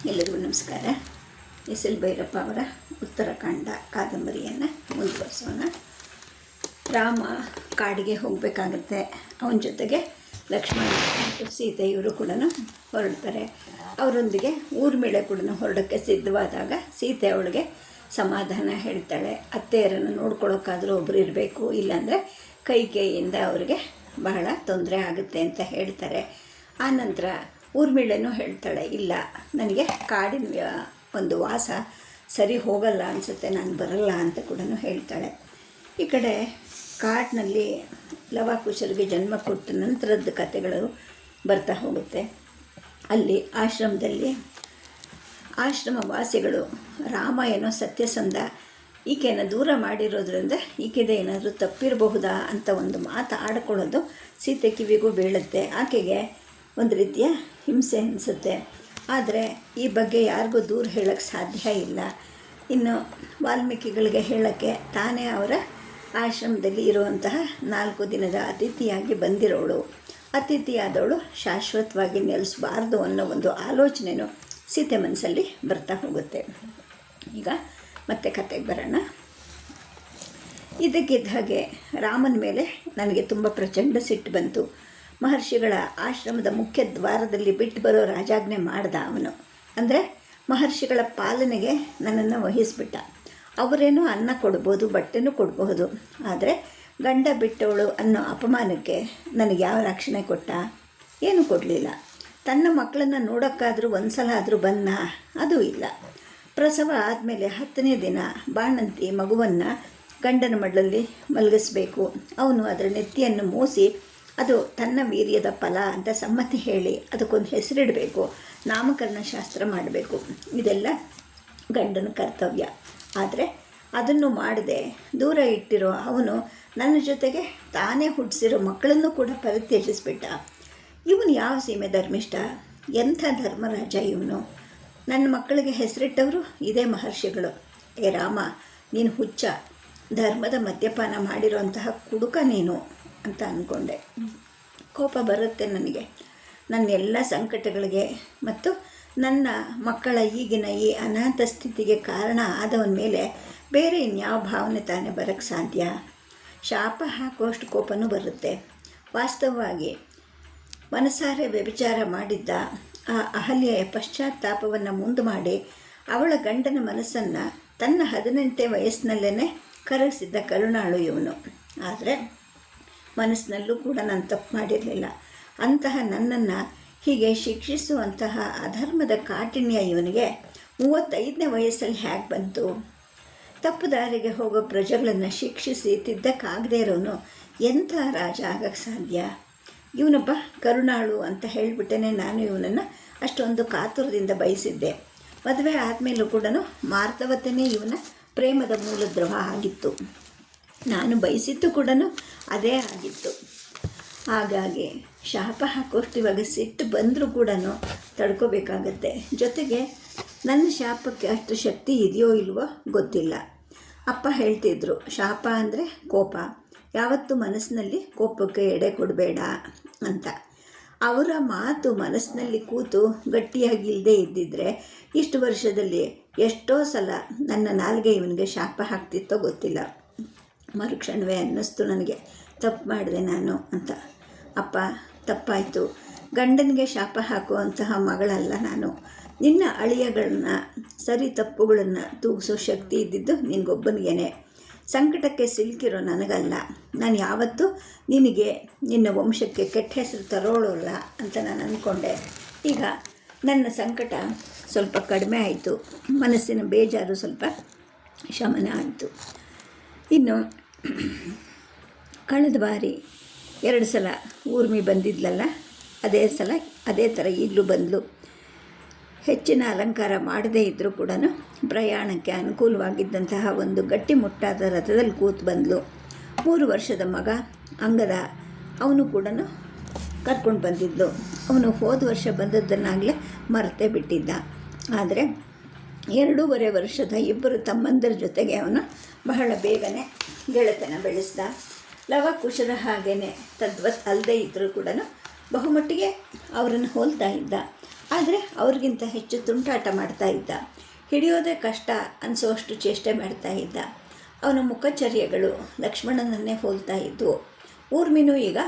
ಎಲ್ಲರಿಗೂ ನಮಸ್ಕಾರ. S L Bhyrappa ಅವರ ಉತ್ತರಾಖಂಡ ಕಾದಂಬರಿಯನ್ನು ಮುಂದುವರಿಸೋಣ. ರಾಮ ಕಾಡಿಗೆ ಹೋಗಬೇಕಾಗತ್ತೆ. ಅವನ ಜೊತೆಗೆ ಲಕ್ಷ್ಮಣ ಮತ್ತು ಸೀತೆ ಇವರು ಕೂಡ ಹೊರಡ್ತಾರೆ. ಅವರೊಂದಿಗೆ ಊರ್ಮಿಳೆ ಕೂಡ ಹೊರಡೋಕ್ಕೆ ಸಿದ್ಧವಾದಾಗ ಸೀತೆ ಅವಳಿಗೆ ಸಮಾಧಾನ ಹೇಳ್ತಾಳೆ. ಅತ್ತೆಯರನ್ನು ನೋಡ್ಕೊಳ್ಳೋಕ್ಕಾದರೂ ಒಬ್ಬರು ಇರಬೇಕು, ಇಲ್ಲಾಂದರೆ ಕೈಯಿಂದ ಅವರಿಗೆ ಬಹಳ ತೊಂದರೆ ಆಗುತ್ತೆ ಅಂತ ಹೇಳ್ತಾರೆ. ಆನಂತರ ಊರ್ಮಿಳೆನೂ ಹೇಳ್ತಾಳೆ, ಇಲ್ಲ ನನಗೆ ಕಾಡಿನ ಒಂದು ವಾಸ ಸರಿ ಹೋಗಲ್ಲ ಅನಿಸುತ್ತೆ, ನಾನು ಬರಲ್ಲ ಅಂತ ಕೂಡ ಹೇಳ್ತಾಳೆ. ಈ ಕಡೆ ಕಾಡಿನಲ್ಲಿ ಲವಕುಶರಿಗೆ ಜನ್ಮ ಕೊಟ್ಟ ನಂತರದ ಕಥೆಗಳು ಬರ್ತಾ ಹೋಗುತ್ತೆ. ಅಲ್ಲಿ ಆಶ್ರಮದಲ್ಲಿ ಆಶ್ರಮವಾಸಿಗಳು ರಾಮ ಏನೋ ಸತ್ಯಸಂಧ, ಈಕೆಯನ್ನು ದೂರ ಮಾಡಿರೋದ್ರಿಂದ ಈಕೆದೇ ಏನಾದರೂ ತಪ್ಪಿರಬಹುದಾ ಅಂತ ಒಂದು ಮಾತು ಆಡ್ಕೊಳ್ಳೋದು ಸೀತೆ ಕಿವಿಗೂ ಬೀಳುತ್ತೆ. ಆಕೆಗೆ ಒಂದು ರೀತಿಯ ಹಿಂಸೆ ಅನಿಸುತ್ತೆ. ಆದರೆ ಈ ಬಗ್ಗೆ ಯಾರಿಗೂ ದೂರ ಹೇಳೋಕ್ಕೆ ಸಾಧ್ಯ ಇಲ್ಲ. ಇನ್ನು ವಾಲ್ಮೀಕಿಗಳಿಗೆ ಹೇಳೋಕ್ಕೆ ತಾನೇ ಅವರ ಆಶ್ರಮದಲ್ಲಿ ಇರುವಂತಹ 4 ದಿನದ ಅತಿಥಿಯಾಗಿ ಬಂದಿರೋಳು. ಅತಿಥಿಯಾದವಳು ಶಾಶ್ವತವಾಗಿ ನೆಲೆಸಬಾರ್ದು ಅನ್ನೋ ಒಂದು ಆಲೋಚನೆಯೂ ಸೀತೆ ಮನಸ್ಸಲ್ಲಿ ಬರ್ತಾ ಹೋಗುತ್ತೆ. ಈಗ ಮತ್ತೆ ಕತೆಗೆ ಬರೋಣ. ಇದಕ್ಕಿದ್ದ ಹಾಗೆ ರಾಮನ ಮೇಲೆ ನನಗೆ ತುಂಬ ಪ್ರಚಂಡ ಸಿಟ್ಟು ಬಂತು. ಮಹರ್ಷಿಗಳ ಆಶ್ರಮದ ಮುಖ್ಯ ದ್ವಾರದಲ್ಲಿ ಬಿಟ್ಟು ಬರೋ ರಾಜಾಜ್ಞೆ ಮಾಡ್ದ ಅವನು. ಅಂದರೆ ಮಹರ್ಷಿಗಳ ಪಾಲನೆಗೆ ನನ್ನನ್ನು ವಹಿಸ್ಬಿಟ್ಟ. ಅವರೇನೋ ಅನ್ನ ಕೊಡ್ಬೋದು, ಬಟ್ಟೆನೂ ಕೊಡಬಹುದು, ಆದರೆ ಗಂಡ ಬಿಟ್ಟವಳು ಅನ್ನೋ ಅಪಮಾನಕ್ಕೆ ನನಗೆ ಯಾವ ರಕ್ಷಣೆ ಕೊಟ್ಟ? ಏನೂ ಕೊಡಲಿಲ್ಲ. ತನ್ನ ಮಕ್ಕಳನ್ನು ನೋಡೋಕ್ಕಾದರೂ ಒಂದು ಸಲ ಆದರೂ ಬಂದ? ಅದೂ ಇಲ್ಲ. ಪ್ರಸವ ಆದಮೇಲೆ 10ನೇ ದಿನ ಬಾಣಂತಿ ಮಗುವನ್ನು ಗಂಡನ ಮಡ್ಲಲ್ಲಿ ಮಲಗಿಸ್ಬೇಕು. ಅವನು ಅದರ ನೆತ್ತಿಯನ್ನು ಮೂಸಿ ಅದು ತನ್ನ ವೀರ್ಯದ ಫಲ ಅಂತ ಸಮ್ಮತಿ ಹೇಳಿ ಅದಕ್ಕೊಂದು ಹೆಸರಿಡಬೇಕು, ನಾಮಕರಣ ಶಾಸ್ತ್ರ ಮಾಡಬೇಕು. ಇದೆಲ್ಲ ಗಂಡನ ಕರ್ತವ್ಯ. ಆದರೆ ಅದನ್ನು ಮಾಡದೆ ದೂರ ಇಟ್ಟಿರೋ ಅವನು ನನ್ನ ಜೊತೆಗೆ ತಾನೇ ಹುಟ್ಟಿಸಿರೋ ಮಕ್ಕಳನ್ನು ಕೂಡ ಪರಿತ್ಯಜಿಸ್ಬಿಟ್ಟ. ಇವನು ಯಾವ ಸೀಮೆ ಧರ್ಮಿಷ್ಠ, ಎಂಥ ಧರ್ಮರಾಜ ಇವನು! ನನ್ನ ಮಕ್ಕಳಿಗೆ ಹೆಸರಿಟ್ಟವರು ಇದೇ ಮಹರ್ಷಿಗಳು. ಏ ರಾಮ, ನೀನು ಹುಚ್ಚ, ಧರ್ಮದ ಮದ್ಯಪಾನ ಮಾಡಿರೋಂತಹ ಕುಡುಕ ನೀನು ಅಂತ ಅಂದ್ಕೊಂಡೆ. ಕೋಪ ಬರುತ್ತೆ ನನಗೆ. ನನ್ನ ಎಲ್ಲ ಸಂಕಟಗಳಿಗೆ ಮತ್ತು ನನ್ನ ಮಕ್ಕಳ ಈಗಿನ ಈ ಅನಾಥ ಸ್ಥಿತಿಗೆ ಕಾರಣ ಆದವನ ಮೇಲೆ ಬೇರೆ ಇನ್ಯಾವ ಭಾವನೆ ತಾನೇ ಬರೋಕ್ಕೆ ಸಾಧ್ಯ? ಶಾಪ ಹಾಕುವಷ್ಟು ಕೋಪನೂ ಬರುತ್ತೆ. ವಾಸ್ತವವಾಗಿ ಮನಸಾರೆ ವ್ಯಭಿಚಾರ ಮಾಡಿದ್ದ ಆ ಅಹಲ್ಯೆಯ ಪಶ್ಚಾತ್ತಾಪವನ್ನು ಮುಂದೆ ಮಾಡಿ ಅವಳ ಗಂಡನ ಮನಸ್ಸನ್ನು ತನ್ನ 18ನೇ ವಯಸ್ಸಿನಲ್ಲೇ ಕರಗಿಸಿದ್ದ ಕರುಣಾಳು ಇವನು. ಆದರೆ ಮನಸ್ಸಿನಲ್ಲೂ ಕೂಡ ನಾನು ತಪ್ಪು ಮಾಡಿರಲಿಲ್ಲ. ಅಂತಹ ನನ್ನನ್ನು ಹೀಗೆ ಶಿಕ್ಷಿಸುವಂತಹ ಅಧರ್ಮದ ಕಾಠಿಣ್ಯ ಇವನಿಗೆ 35ನೇ ವಯಸ್ಸಲ್ಲಿ ಹೇಗೆ ಬಂತು? ತಪ್ಪು ದಾರಿಗೆ ಹೋಗೋ ಪ್ರಜೆಗಳನ್ನು ಶಿಕ್ಷಿಸಿ ತಿದ್ದಕ್ಕಾಗದೇ ಇರೋನು ಎಂಥ ರಾಜ ಆಗಕ್ಕೆ ಸಾಧ್ಯ? ಇವನೊಬ್ಬ ಕರುಣಾಳು ಅಂತ ಹೇಳಿಬಿಟ್ಟೇ ನಾನು ಇವನನ್ನು ಅಷ್ಟೊಂದು ಕಾತುರದಿಂದ ಬಯಸಿದ್ದೆ. ಮದುವೆ ಆದಮೇಲೂ ಕೂಡ ಮಾರ್ಧವತೆಯೇ ಇವನ ಪ್ರೇಮದ ಮೂಲದ್ರವ ಆಗಿತ್ತು. ನಾನು ಬಯಸಿದ್ದು ಕೂಡ ಅದೇ ಆಗಿತ್ತು. ಹಾಗಾಗಿ ಶಾಪ ಹಾಕೋಷ್ಟು ಇವಾಗ ಸಿಟ್ಟು ಬಂದರೂ ಕೂಡ ತಡ್ಕೋಬೇಕಾಗತ್ತೆ. ಜೊತೆಗೆ ನನ್ನ ಶಾಪಕ್ಕೆ ಅಷ್ಟು ಶಕ್ತಿ ಇದೆಯೋ ಇಲ್ವೋ ಗೊತ್ತಿಲ್ಲ. ಅಪ್ಪ ಹೇಳ್ತಿದ್ರು, ಶಾಪ ಅಂದರೆ ಕೋಪ, ಯಾವತ್ತೂ ಮನಸ್ಸಿನಲ್ಲಿ ಕೋಪಕ್ಕೆ ಎಡೆ ಕೊಡಬೇಡ ಅಂತ. ಅವರ ಮಾತು ಮನಸ್ಸಿನಲ್ಲಿ ಕೂತು ಗಟ್ಟಿಯಾಗಿ ಇಲ್ಲದೆ ಇದ್ದಿದ್ದರೆ ಇಷ್ಟು ವರ್ಷದಲ್ಲಿ ಎಷ್ಟೋ ಸಲ ನನ್ನ ನಾಲ್ಗೆ ಇವನಿಗೆ ಶಾಪ ಹಾಕ್ತಿತ್ತೋ ಗೊತ್ತಿಲ್ಲ. ಮರುಕ್ಷಣವೇ ಅನ್ನಿಸ್ತು ನನಗೆ, ತಪ್ಪು ಮಾಡಿದೆ ನಾನು ಅಂತ. ಅಪ್ಪ, ತಪ್ಪಾಯಿತು. ಗಂಡನಿಗೆ ಶಾಪ ಹಾಕುವಂತಹ ಮಗಳಲ್ಲ ನಾನು. ನಿನ್ನ ಅಳಿಯಗಳನ್ನ ಸರಿ ತಪ್ಪುಗಳನ್ನು ತೂಗಿಸೋ ಶಕ್ತಿ ಇದ್ದಿದ್ದು ನಿನಗೊಬ್ಬನಿಗೇನೆ. ಸಂಕಟಕ್ಕೆ ಸಿಲುಕಿರೋ ನನಗಲ್ಲ. ನಾನು ಯಾವತ್ತೂ ನಿನಗೆ ನಿನ್ನ ವಂಶಕ್ಕೆ ಕೆಟ್ಟ ಹೆಸರು ತರೋಳಲ್ಲ ಅಂತ ನಾನು ಅಂದ್ಕೊಂಡೆ. ಈಗ ನನ್ನ ಸಂಕಟ ಸ್ವಲ್ಪ ಕಡಿಮೆ ಆಯಿತು. ಮನಸ್ಸಿನ ಬೇಜಾರು ಸ್ವಲ್ಪ ಶಮನ ಆಯಿತು. ಇನ್ನು ಕಳೆದ ಬಾರಿ 2 ಸಲ ಊರ್ಮಿ ಬಂದಿದ್ಲಲ್ಲ, ಅದೇ ಥರ ಈಗಲೂ ಬಂದಳು. ಹೆಚ್ಚಿನ ಅಲಂಕಾರ ಮಾಡದೇ ಇದ್ದರೂ ಕೂಡ ಪ್ರಯಾಣಕ್ಕೆ ಅನುಕೂಲವಾಗಿದ್ದಂತಹ ಒಂದು ಗಟ್ಟಿಮುಟ್ಟಾದ ರಥದಲ್ಲಿ ಕೂತು ಬಂದಳು. 3 ವರ್ಷದ ಮಗ ಅಂಗದ ಅವನು ಕೂಡ ಕರ್ಕೊಂಡು ಬಂದಿದ್ಲು. ಅವನು ಹೋದ ವರ್ಷ ಬಂದದ್ದನ್ನಾಗಲೇ ಮರೆತೇ ಬಿಟ್ಟಿದ್ದ. ಆದರೆ 2.5 ವರ್ಷದ ಇಬ್ಬರು ತಮ್ಮಂದರ ಜೊತೆಗೆ ಅವನು ಬಹಳ ಬೇಗನೆ ಗೆಳೆತನ ಬೆಳೆಸ್ದ. ಲವಕುಶರ ಹಾಗೇ ತದ್ವತ್ ಅಲ್ಲದೆ ಇದ್ದರೂ ಕೂಡ ಬಹುಮಟ್ಟಿಗೆ ಅವರನ್ನು ಹೋಲ್ತಾ ಇದ್ದ. ಆದರೆ ಅವ್ರಿಗಿಂತ ಹೆಚ್ಚು ತುಂಟಾಟ ಮಾಡ್ತಾ ಇದ್ದ. ಹಿಡಿಯೋದೇ ಕಷ್ಟ ಅನಿಸೋಷ್ಟು ಚೇಷ್ಟೆ ಮಾಡ್ತಾ ಇದ್ದ. ಅವನ ಮುಖಚರ್ಯಗಳು ಲಕ್ಷ್ಮಣನನ್ನೇ ಹೋಲ್ತಾ ಇದ್ವು. ಊರ್ಮಿನೂ ಈಗ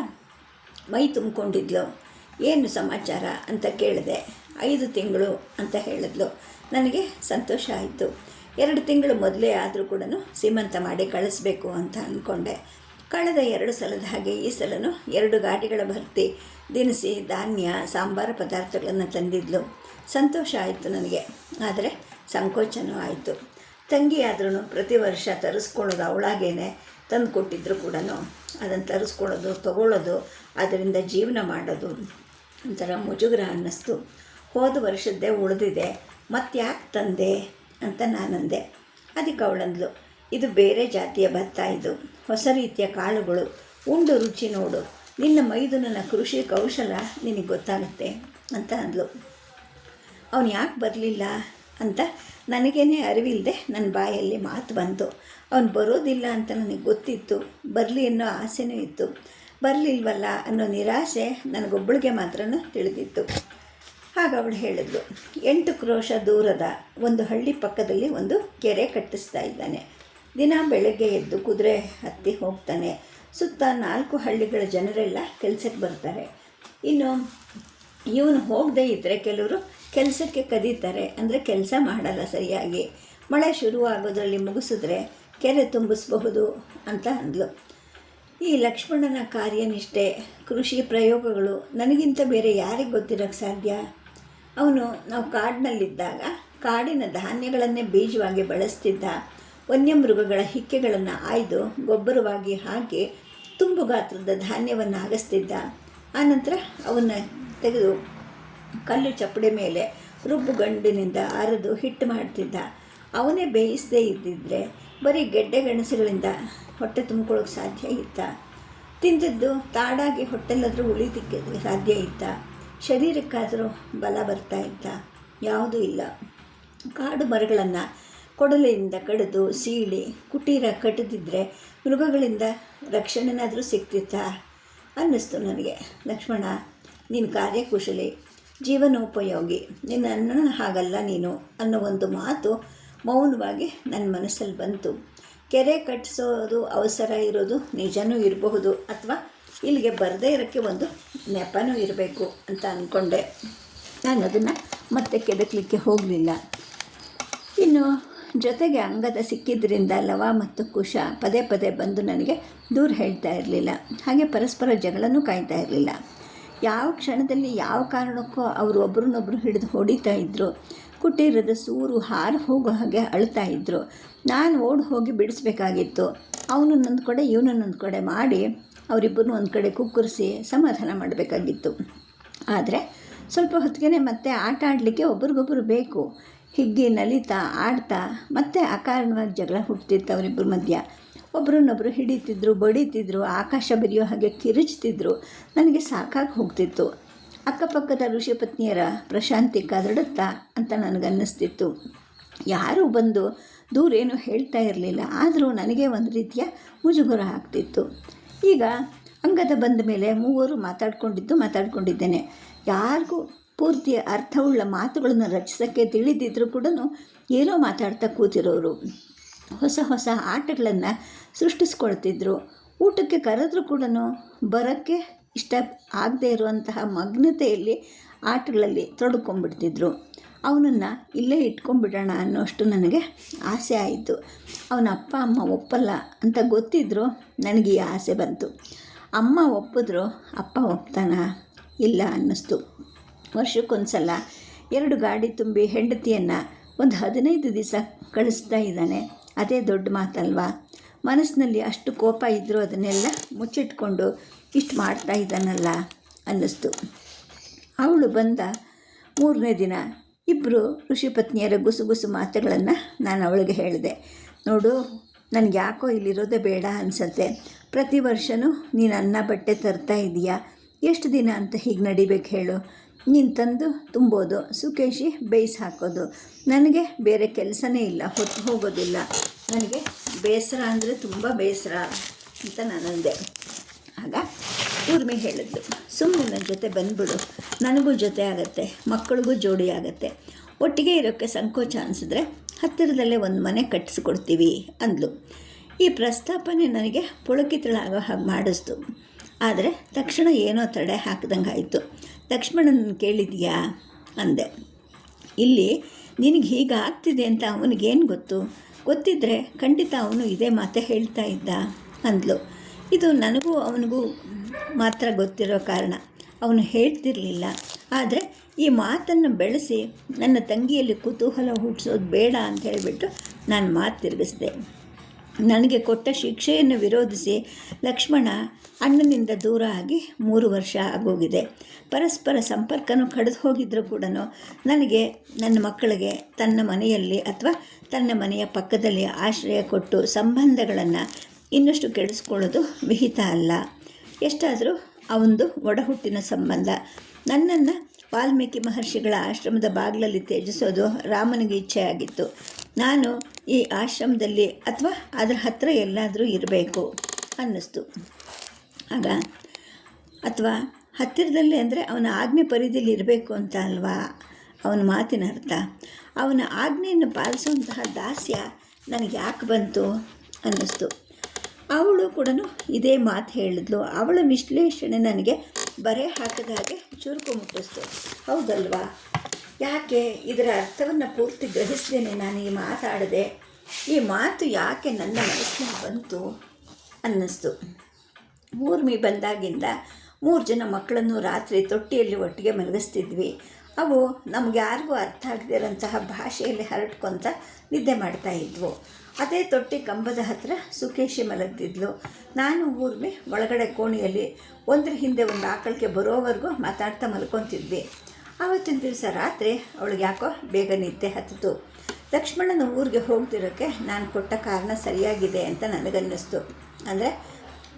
ಮೈ ತುಂಬಿಕೊಂಡಿದ್ಲು. ಏನು ಸಮಾಚಾರ ಅಂತ ಕೇಳಿದೆ. 5 ತಿಂಗಳು ಅಂತ ಹೇಳಿದ್ಲು. ನನಗೆ ಸಂತೋಷ ಆಯಿತು. 2 ತಿಂಗಳು ಮೊದಲೇ ಆದರೂ ಕೂಡ ಸೀಮಂತ ಮಾಡಿ ಕಳಿಸ್ಬೇಕು ಅಂತ ಅಂದ್ಕೊಂಡೆ. ಕಳೆದ 2 ಸಲದ ಹಾಗೆ ಈ ಸಲನೂ 2 ಗಾಡಿಗಳ ಭರ್ತಿ ದಿನಸಿ, ಧಾನ್ಯ, ಸಾಂಬಾರು ಪದಾರ್ಥಗಳನ್ನು ತಂದಿದ್ಲು. ಸಂತೋಷ ಆಯಿತು ನನಗೆ. ಆದರೆ ಸಂಕೋಚನೂ ಆಯಿತು. ತಂಗಿ ಆದ್ರೂ ಪ್ರತಿ ವರ್ಷ ತರಿಸ್ಕೊಳ್ಳೋದು ಅವಳಾಗೇನೆ ತಂದು ಕೊಟ್ಟಿದ್ರು ಕೂಡ ಅದನ್ನು ತರಿಸ್ಕೊಳ್ಳೋದು, ತೊಗೊಳ್ಳೋದು, ಅದರಿಂದ ಜೀವನ ಮಾಡೋದು ಒಂಥರ ಮುಜುಗರ ಅನ್ನಿಸ್ತು. ಹೋದ ವರ್ಷದ್ದೇ ಉಳಿದಿದೆ, ಮತ್ತ್ಯಾಕೆ ತಂದೆ ಅಂತ ನಾನಂದೆ. ಅದಕ್ಕೆ ಅವಳಂದ್ಲು, ಇದು ಬೇರೆ ಜಾತಿಯ ಭತ್ತ, ಇದು ಹೊಸ ರೀತಿಯ ಕಾಳುಗಳು, ಉಂಡು ರುಚಿ ನೋಡು, ನಿನ್ನ ಮೈದುನನ ಕೃಷಿ ಕೌಶಲ ನಿನಗೆ ಗೊತ್ತಾಗುತ್ತೆ ಅಂತ ಅಂದ್ಲು. ಅವನು ಯಾಕೆ ಬರಲಿಲ್ಲ ಅಂತ ನನಗೇನೆ ಅರಿವಿಲ್ಲದೆ ನನ್ನ ಬಾಯಲ್ಲಿ ಮಾತು ಬಂತು. ಅವನು ಬರೋದಿಲ್ಲ ಅಂತ ನನಗೆ ಗೊತ್ತಿತ್ತು, ಬರಲಿ ಅನ್ನೋ ಆಸೆನೂ ಇತ್ತು. ಬರಲಿಲ್ವಲ್ಲ ಅನ್ನೋ ನಿರಾಸೆ ನನಗೊಬ್ಬಳಿಗೆ ಮಾತ್ರ ತಿಳಿದಿತ್ತು. ಆಗ ಅವಳು ಹೇಳಿದ್ಲು, 8 ಕ್ರೋಶ ದೂರದ ಒಂದು ಹಳ್ಳಿ ಪಕ್ಕದಲ್ಲಿ ಒಂದು ಕೆರೆ ಕಟ್ಟಿಸ್ತಾ ಇದ್ದಾನೆ. ದಿನ ಬೆಳಗ್ಗೆ ಎದ್ದು ಕುದುರೆ ಹತ್ತಿ ಹೋಗ್ತಾನೆ. ಸುತ್ತ 4 ಹಳ್ಳಿಗಳ ಜನರೆಲ್ಲ ಕೆಲಸಕ್ಕೆ ಬರ್ತಾರೆ. ಇನ್ನು ಇವನು ಹೋಗದೇ ಇದ್ದರೆ ಕೆಲವರು ಕೆಲಸಕ್ಕೆ ಕದೀತಾರೆ, ಅಂದರೆ ಕೆಲಸ ಮಾಡಲ್ಲ ಸರಿಯಾಗಿ. ಮಳೆ ಶುರುವಾಗೋದ್ರಲ್ಲಿ ಮುಗಿಸಿದ್ರೆ ಕೆರೆ ತುಂಬಿಸಬಹುದು ಅಂತ ಅಂದ್ಲು. ಈ ಲಕ್ಷ್ಮಣನ ಕಾರ್ಯನಿಷ್ಠೆ, ಕೃಷಿ ಪ್ರಯೋಗಗಳು ನನಗಿಂತ ಬೇರೆ ಯಾರಿಗೆ ಗೊತ್ತಿರೋಕ್ಕೆ ಸಾಧ್ಯ? ಅವನು ನಾವು ಕಾಡಿನಲ್ಲಿದ್ದಾಗ ಕಾಡಿನ ಧಾನ್ಯಗಳನ್ನೇ ಬೀಜವಾಗಿ ಬಳಸ್ತಿದ್ದ. ವನ್ಯಮೃಗಗಳ ಹಿಕ್ಕೆಗಳನ್ನು ಆಯ್ದು ಗೊಬ್ಬರವಾಗಿ ಹಾಕಿ ತುಂಬು ಗಾತ್ರದ ಧಾನ್ಯವನ್ನು ಆಗಿಸ್ತಿದ್ದ. ಆನಂತರ ಅವನ್ನ ತೆಗೆದು ಕಲ್ಲು ಚಪ್ಪಡಿ ಮೇಲೆ ರುಬ್ಬುಗಂಡಿನಿಂದ ಅರೆದು ಹಿಟ್ಟು ಮಾಡ್ತಿದ್ದ. ಅವನೇ ಬೇಯಿಸದೇ ಇದ್ದಿದ್ದರೆ ಬರೀ ಗೆಡ್ಡೆ ಗೆಣಸುಗಳಿಂದ ಹೊಟ್ಟೆ ತುಂಬ್ಕೊಳ್ಳೋಕೆ ಸಾಧ್ಯ ಇತ್ತ? ತಿಂದದ್ದು ತಾಡಾಗಿ ಹೊಟ್ಟೆಲ್ಲಾದರೂ ಉಳಿದಕ್ಕೆ ಸಾಧ್ಯ ಇತ್ತ? ಶರೀರಕ್ಕಾದರೂ ಬಲ ಬರ್ತಾ ಇತ್ತ? ಯಾವುದೂ ಇಲ್ಲ. ಕಾಡು ಮರಗಳನ್ನು ಕೊಡಲೆಯಿಂದ ಕಡಿದು ಸೀಳಿ ಕುಟೀರ ಕಟ್ಟಿದಿದ್ರೆ ಮೃಗಗಳಿಂದ ರಕ್ಷಣೆನಾದರೂ ಸಿಗ್ತಿತ್ತಾ ಅನ್ನಿಸ್ತು ನನಗೆ. ಲಕ್ಷ್ಮಣ, ನೀನು ಕಾರ್ಯಕುಶಲಿ, ಜೀವನೋಪಯೋಗಿ, ನಿನ್ನ ಅಣ್ಣನ ಹಾಗಲ್ಲ ನೀನು ಅನ್ನೋ ಒಂದು ಮಾತು ಮೌನವಾಗಿ ನನ್ನ ಮನಸ್ಸಲ್ಲಿ ಬಂತು. ಕೆರೆ ಕಟ್ಟಿಸೋದು ಅವಸರ ಇರೋದು ನಿಜನೂ ಇರಬಹುದು, ಅಥವಾ ಇಲ್ಲಿಗೆ ಬರದೇ ಇರೋಕ್ಕೆ ಒಂದು ನೆಪನೂ ಇರಬೇಕು ಅಂತ ಅಂದ್ಕೊಂಡೆ. ನಾನು ಅದನ್ನು ಮತ್ತೆ ಕೆದಕಲಿಕ್ಕೆ ಹೋಗಲಿಲ್ಲ. ಇನ್ನು ಜೊತೆಗೆ ಅಂಗದ ಸಿಕ್ಕಿದ್ರಿಂದ ಲವ ಮತ್ತು ಕುಶ ಪದೇ ಪದೇ ಬಂದು ನನಗೆ ದೂರ ಹೇಳ್ತಾ ಇರಲಿಲ್ಲ. ಹಾಗೆ ಪರಸ್ಪರ ಜಗಳನೂ ಕಾಯ್ತಾ ಇರಲಿಲ್ಲ. ಯಾವ ಕ್ಷಣದಲ್ಲಿ ಯಾವ ಕಾರಣಕ್ಕೋ ಅವರು ಒಬ್ರನ್ನೊಬ್ಬರು ಹಿಡಿದು ಹೊಡಿತಾ ಇದ್ದರು. ಕುಟೀರದ ಸೂರು ಹಾರು ಹೋಗೋ ಹಾಗೆ ಅಳ್ತಾ ಇದ್ದರು. ನಾನು ಓಡಿ ಹೋಗಿ ಬಿಡಿಸ್ಬೇಕಾಗಿತ್ತು. ಅವನು ಒಂದು ಕಡೆ ಇವನನ್ನೊಂದು ಕಡೆ ಮಾಡಿ ಅವರಿಬ್ಬರನ್ನೂ ಒಂದು ಕಡೆ ಕುಕ್ಕರಿಸಿ ಸಮಾಧಾನ ಮಾಡಬೇಕಾಗಿತ್ತು. ಆದರೆ ಸ್ವಲ್ಪ ಹೊತ್ತಿಗೆ ಮತ್ತೆ ಆಟ ಆಡಲಿಕ್ಕೆ ಒಬ್ರಿಗೊಬ್ಬರು ಬೇಕು. ಹಿಗ್ಗಿ ನಲಿತಾ ಆಡ್ತಾ ಮತ್ತೆ ಅಕಾರಣವಾಗಿ ಜಗಳ ಹುಟ್ಟುತ್ತಿತ್ತು ಅವರಿಬ್ಬರ ಮಧ್ಯ. ಒಬ್ರನ್ನೊಬ್ಬರು ಹಿಡಿತಿದ್ರು, ಬಡಿತಿದ್ರು, ಆಕಾಶ ಬೆರೆಯೋ ಹಾಗೆ ಕಿರುಚ್ತಿದ್ರು. ನನಗೆ ಸಾಕಾಗಿ ಹೋಗ್ತಿತ್ತು. ಅಕ್ಕಪಕ್ಕದ ಋಷಿಪತ್ನಿಯರ ಪ್ರಶಾಂತಿ ಕದಡುತ್ತಾ ಅಂತ ನನಗನ್ನಿಸ್ತಿತ್ತು. ಯಾರೂ ಬಂದು ದೂರೇನು ಹೇಳ್ತಾ ಇರಲಿಲ್ಲ. ಆದರೂ ನನಗೆ ಒಂದು ರೀತಿಯ ಮುಜುಗರ ಆಗ್ತಿತ್ತು. ಈಗ ಅಂಗದ ಬಂದ ಮೇಲೆ ಮೂವರು ಮಾತಾಡ್ಕೊಂಡಿದ್ದೇನೆ. ಯಾರಿಗೂ ಪೂರ್ತಿ ಅರ್ಥವುಳ್ಳ ಮಾತುಗಳನ್ನು ರಚಿಸೋಕ್ಕೆ ತಿಳಿದಿದ್ದರೂ ಕೂಡ ಏನೋ ಮಾತಾಡ್ತಾ ಕೂತಿರೋರು. ಹೊಸ ಹೊಸ ಆಟಗಳನ್ನು ಸೃಷ್ಟಿಸ್ಕೊಳ್ತಿದ್ರು. ಊಟಕ್ಕೆ ಕರೆದ್ರೂ ಕೂಡ ಬರೋಕ್ಕೆ ಇಷ್ಟ ಆಗದೇ ಇರುವಂತಹ ಮಗ್ನತೆಯಲ್ಲಿ ಆಟಗಳಲ್ಲಿ ತೊಡ್ಕೊಂಡ್ಬಿಡ್ತಿದ್ರು. ಅವನನ್ನು ಇಲ್ಲೇ ಇಟ್ಕೊಂಡ್ಬಿಡೋಣ ಅನ್ನೋಷ್ಟು ನನಗೆ ಆಸೆ ಆಯಿತು. ಅವನ ಅಪ್ಪ ಅಮ್ಮ ಒಪ್ಪಲ್ಲ ಅಂತ ಗೊತ್ತಿದ್ದರೂ ನನಗೆ ಈ ಆಸೆ ಬಂತು. ಅಮ್ಮ ಒಪ್ಪಿದ್ರು, ಅಪ್ಪ ಒಪ್ತಾನ? ಇಲ್ಲ ಅನ್ನಿಸ್ತು. ವರ್ಷಕ್ಕೊಂದು ಸಲ 2 ಗಾಡಿ ತುಂಬಿ ಹೆಂಡತಿಯನ್ನು ಒಂದು 15 ದಿವಸ ಕಳಿಸ್ತಾ ಇದ್ದಾನೆ. ಅದೇ ದೊಡ್ಡ ಮಾತಲ್ವಾ? ಮನಸ್ಸಿನಲ್ಲಿ ಅಷ್ಟು ಕೋಪ ಇದ್ದರೂ ಅದನ್ನೆಲ್ಲ ಮುಚ್ಚಿಟ್ಕೊಂಡು ಇಷ್ಟು ಮಾಡ್ತಾ ಇದ್ದಾನಲ್ಲ ಅನ್ನಿಸ್ತು. ಅವಳು ಬಂದ 3ನೇ ದಿನ ಇಬ್ಬರು ಋಷಿಪತ್ನಿಯರ ಗುಸುಗುಸು ಮಾತುಗಳನ್ನು ನಾನು ಅವಳಿಗೆ ಹೇಳಿದೆ. ನೋಡು, ನನಗೆ ಯಾಕೋ ಇಲ್ಲಿರೋದೇ ಬೇಡ ಅನಿಸುತ್ತೆ. ಪ್ರತಿ ವರ್ಷವೂ ನೀನು ಅನ್ನ ಬಟ್ಟೆ ತರ್ತಾ ಇದೀಯಾ. ಎಷ್ಟು ದಿನ ಅಂತ ಹೀಗೆ ನಡಿಬೇಕು ಹೇಳು? ನೀನು ತಂದು ತುಂಬೋದು, ಸುಕೇಶಿ ಬೇಯಿಸಿ ಹಾಕೋದು. ನನಗೆ ಬೇರೆ ಕೆಲಸನೇ ಇಲ್ಲ, ಹೊತ್ತು ಹೋಗೋದಿಲ್ಲ. ನನಗೆ ಬೇಸರ ಅಂದರೆ ತುಂಬ ಬೇಸರ ಅಂತ ನಾನಂದೆ. ಆಗ ಊರ್ಮಿ ಹೇಳಿದ್ಲು, ಸುಮ್ಮನೆ ನನ್ನ ಜೊತೆ ಬಂದ್ಬಿಡು, ನನಗೂ ಜೊತೆ ಆಗುತ್ತೆ, ಮಕ್ಕಳಿಗೂ ಜೋಡಿ ಆಗುತ್ತೆ. ಒಟ್ಟಿಗೆ ಇರೋಕ್ಕೆ ಸಂಕೋಚ ಅನಿಸಿದ್ರೆ ಹತ್ತಿರದಲ್ಲೇ ಒಂದು ಮನೆ ಕಟ್ಟಿಸ್ಕೊಡ್ತೀವಿ ಅಂದ್ಲು. ಈ ಪ್ರಸ್ತಾಪನೆ ನನಗೆ ಪುಳಕಿತಳಾಗೋ ಹಾಗೆ ಮಾಡಿಸ್ತು. ಆದರೆ ತಕ್ಷಣ ಏನೋ ತಡೆ ಹಾಕ್ದಂಗೆ ಆಯಿತು. ಲಕ್ಷ್ಮಣನ ಕೇಳಿದ್ಯಾ ಅಂದೆ. ಇಲ್ಲಿ ನಿನಗೆ ಹೀಗೆ ಆಗ್ತಿದೆ ಅಂತ ಅವನಿಗೇನು ಗೊತ್ತು? ಗೊತ್ತಿದ್ದರೆ ಖಂಡಿತ ಅವನು ಇದೇ ಮಾತೆ ಹೇಳ್ತಾ ಇದ್ದ ಅಂದ್ಲು. ಇದು ನನಗೂ ಅವನಿಗೂ ಮಾತ್ರ ಗೊತ್ತಿರೋ ಕಾರಣ ಅವನು ಹೇಳ್ತಿರಲಿಲ್ಲ. ಆದರೆ ಈ ಮಾತನ್ನು ಬೆಳೆಸಿ ನನ್ನ ತಂಗಿಯಲ್ಲಿ ಕುತೂಹಲ ಹುಟ್ಟಿಸೋದು ಬೇಡ ಅಂತ ಹೇಳಿಬಿಟ್ಟು ನಾನು ಮಾತು ತಿರುಗಿಸಿದೆ. ನನಗೆ ಕೊಟ್ಟ ಶಿಕ್ಷೆಯನ್ನು ವಿರೋಧಿಸಿ ಲಕ್ಷ್ಮಣ ಅಣ್ಣನಿಂದ ದೂರ ಆಗಿ 3 ವರ್ಷ ಆಗೋಗಿದೆ. ಪರಸ್ಪರ ಸಂಪರ್ಕನೂ ಕಡಿದು ಹೋಗಿದ್ದರೂ ಕೂಡ ನನಗೆ ನನ್ನ ಮಕ್ಕಳಿಗೆ ತನ್ನ ಮನೆಯಲ್ಲಿ ಅಥವಾ ತನ್ನ ಮನೆಯ ಪಕ್ಕದಲ್ಲಿ ಆಶ್ರಯ ಕೊಟ್ಟು ಸಂಬಂಧಗಳನ್ನು ಇನ್ನಷ್ಟು ಕೆಡಿಸ್ಕೊಳ್ಳೋದು ವಿಹಿತ ಅಲ್ಲ. ಎಷ್ಟಾದರೂ ಅವನದು ಒಡಹುಟ್ಟಿನ ಸಂಬಂಧ. ನನ್ನನ್ನು ವಾಲ್ಮೀಕಿ ಮಹರ್ಷಿಗಳ ಆಶ್ರಮದ ಬಾಗಿಲಲ್ಲಿ ತ್ಯಜಿಸೋದು ರಾಮನಿಗೆ ಇಚ್ಛೆ ಆಗಿತ್ತು. ನಾನು ಈ ಆಶ್ರಮದಲ್ಲಿ ಅಥವಾ ಅದರ ಹತ್ತಿರ ಎಲ್ಲಾದರೂ ಇರಬೇಕು ಅನ್ನಿಸ್ತು. ಆಗ ಅಥವಾ ಹತ್ತಿರದಲ್ಲಿ ಅಂದರೆ ಅವನ ಆಜ್ಞೆ ಪರಿಧಿಯಲ್ಲಿ ಇರಬೇಕು ಅಂತ ಅಲ್ವಾ ಅವನ ಮಾತಿನ ಅರ್ಥ. ಅವನ ಆಜ್ಞೆಯನ್ನು ಪಾಲಿಸುವಂತಹ ದಾಸ್ಯ ನನಗೆ ಯಾಕೆ ಬಂತು ಅನ್ನಿಸ್ತು. ಅವಳು ಕೂಡ ಇದೇ ಮಾತು ಹೇಳಿದ್ಲು. ಅವಳ ವಿಶ್ಲೇಷಣೆ ನನಗೆ ಬರೆ ಹಾಕಿದ ಹಾಗೆ ಚುರುಕು ಮುಟ್ಟಿಸ್ತು. ಹೌದಲ್ವಾ, ಯಾಕೆ ಇದರ ಅರ್ಥವನ್ನು ಪೂರ್ತಿ ಗ್ರಹಿಸ್ದೇನೆ ನಾನು ಈ ಮಾತಾಡಿದೆ? ಈ ಮಾತು ಯಾಕೆ ನನ್ನ ಮನಸ್ಸಿನಲ್ಲಿ ಬಂತು ಅನ್ನಿಸ್ತು. ಊರ್ಮಿ ಬಂದಾಗಿಂದ 3 ಜನ ಮಕ್ಕಳನ್ನು ರಾತ್ರಿ ತೊಟ್ಟಿಯಲ್ಲಿ ಒಟ್ಟಿಗೆ ಮಲಗಿಸ್ತಿದ್ವಿ. ಅವು ನಮ್ಗೆ ಯಾರಿಗೂ ಅರ್ಥ ಆಗದಿರೋಂತಹ ಭಾಷೆಯಲ್ಲಿ ಹರಡ್ಕೊತ ನಿದ್ದೆ ಮಾಡ್ತಾಯಿದ್ವು. ಅದೇ ತೊಟ್ಟಿ ಕಂಬದ ಹತ್ತಿರ ಸುಕೇಶಿ ಮಲಗ್ತಿದ್ಲು. ನಾನು ಊರ್ಮಿ ಒಳಗಡೆ ಕೋಣೆಯಲ್ಲಿ ಒಂದ್ರ ಹಿಂದೆ ಒಂದು ಆಕಳಿಗೆ ಬರೋವರೆಗೂ ಮಾತಾಡ್ತಾ ಮಲ್ಕೊತಿದ್ವಿ. ಆವತ್ತಿನ ದಿವಸ ರಾತ್ರಿ ಅವಳಿಗೆ ಯಾಕೋ ಬೇಗ ನಿದ್ದೆ ಹತ್ತಿತು. ಲಕ್ಷ್ಮಣನ ಊರಿಗೆ ಹೋಗ್ತಿರೋಕ್ಕೆ ನಾನು ಕೊಟ್ಟ ಕಾರಣ ಸರಿಯಾಗಿದೆ ಅಂತ ನನಗನ್ನಿಸ್ತು. ಅಂದರೆ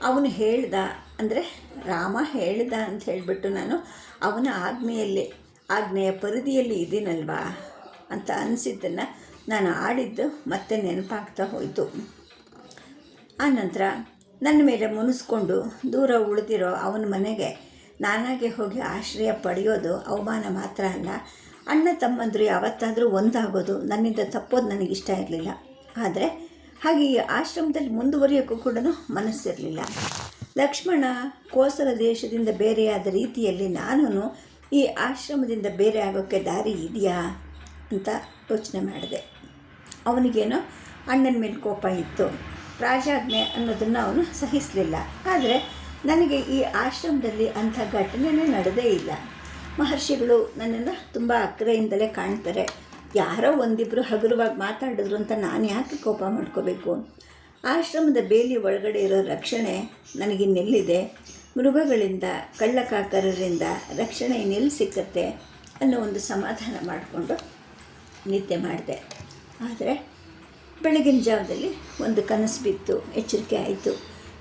ಅವನು ಹೇಳ್ದ, ಅಂದರೆ ರಾಮ ಹೇಳ್ದ ಅಂತ ಹೇಳಿಬಿಟ್ಟು ನಾನು ಅವನ ಆಜ್ಞೆಯ ಪರಿಧಿಯಲ್ಲಿ ಇದ್ದೀನಲ್ವಾ ಅಂತ ಅನಿಸಿದ್ದನ್ನು ನಾನು ಆಡಿದ್ದು ಮತ್ತೆ ನೆನಪಾಗ್ತಾ ಹೋಯಿತು. ಆನಂತರ ನನ್ನ ಮೇಲೆ ಮುನಿಸ್ಕೊಂಡು ದೂರ ಉಳಿದಿರೋ ಅವನ ಮನೆಗೆ ನಾನಾಗೆ ಹೋಗಿ ಆಶ್ರಯ ಪಡೆಯೋದು ಅವಮಾನ ಮಾತ್ರ ಅಲ್ಲ, ಅಣ್ಣ ತಮ್ಮಂದರು ಯಾವತ್ತಾದರೂ ಒಂದಾಗೋದು ನನ್ನಿಂದ ತಪ್ಪೋದು ನನಗಿಷ್ಟ ಇರಲಿಲ್ಲ. ಆದರೆ ಹಾಗೆ ಈ ಆಶ್ರಮದಲ್ಲಿ ಮುಂದುವರಿಯೋಕ್ಕೂ ಕೂಡ ಮನಸ್ಸಿರಲಿಲ್ಲ. ಲಕ್ಷ್ಮಣ ಕೋಸಲ ದೇಶದಿಂದ ಬೇರೆಯಾದ ರೀತಿಯಲ್ಲಿ ನಾನು ಈ ಆಶ್ರಮದಿಂದ ಬೇರೆ ಆಗೋಕ್ಕೆ ದಾರಿ ಇದೆಯಾ ಅಂತ ಯೋಚನೆ ಮಾಡಿದೆ. ಅವನಿಗೇನೋ ಅಣ್ಣನ ಮೇಲೆ ಕೋಪ ಇತ್ತು, ರಾಜಾಜ್ಞೆ ಅನ್ನೋದನ್ನು ಅವನು ಸಹಿಸಲಿಲ್ಲ. ಆದರೆ ನನಗೆ ಈ ಆಶ್ರಮದಲ್ಲಿ ಅಂಥ ಘಟನೆಯೇ ನಡೆದೇ ಇಲ್ಲ. ಮಹರ್ಷಿಗಳು ನನ್ನನ್ನು ತುಂಬ ಅಕ್ಕರೆಯಿಂದಲೇ ಕಾಣ್ತಾರೆ. ಯಾರೋ ಒಂದಿಬ್ಬರು ಹಗುರವಾಗಿ ಮಾತಾಡಿದ್ರು ಅಂತ ನಾನು ಯಾಕೆ ಕೋಪ ಮಾಡ್ಕೋಬೇಕು? ಆಶ್ರಮದ ಬೇಲಿ ಒಳಗಡೆ ಇರೋ ರಕ್ಷಣೆ ನನಗಿನ್ನೆಲ್ಲಿದೆ? ಮೃಗಗಳಿಂದ ಕಳ್ಳಕಾಕರರಿಂದ ರಕ್ಷಣೆ ಇನ್ನೆಲ್ಲಿ ಸಿಕ್ಕತ್ತೆ ಅನ್ನೋ ಒಂದು ಸಮಾಧಾನ ಮಾಡಿಕೊಂಡು ನಿದ್ದೆ ಮಾಡಿದೆ. ಆದರೆ ಬೆಳಗಿನ ಜಾವದಲ್ಲಿ ಒಂದು ಕನಸು ಬಿತ್ತು. ಎಚ್ಚರಿಕೆ ಆಯಿತು.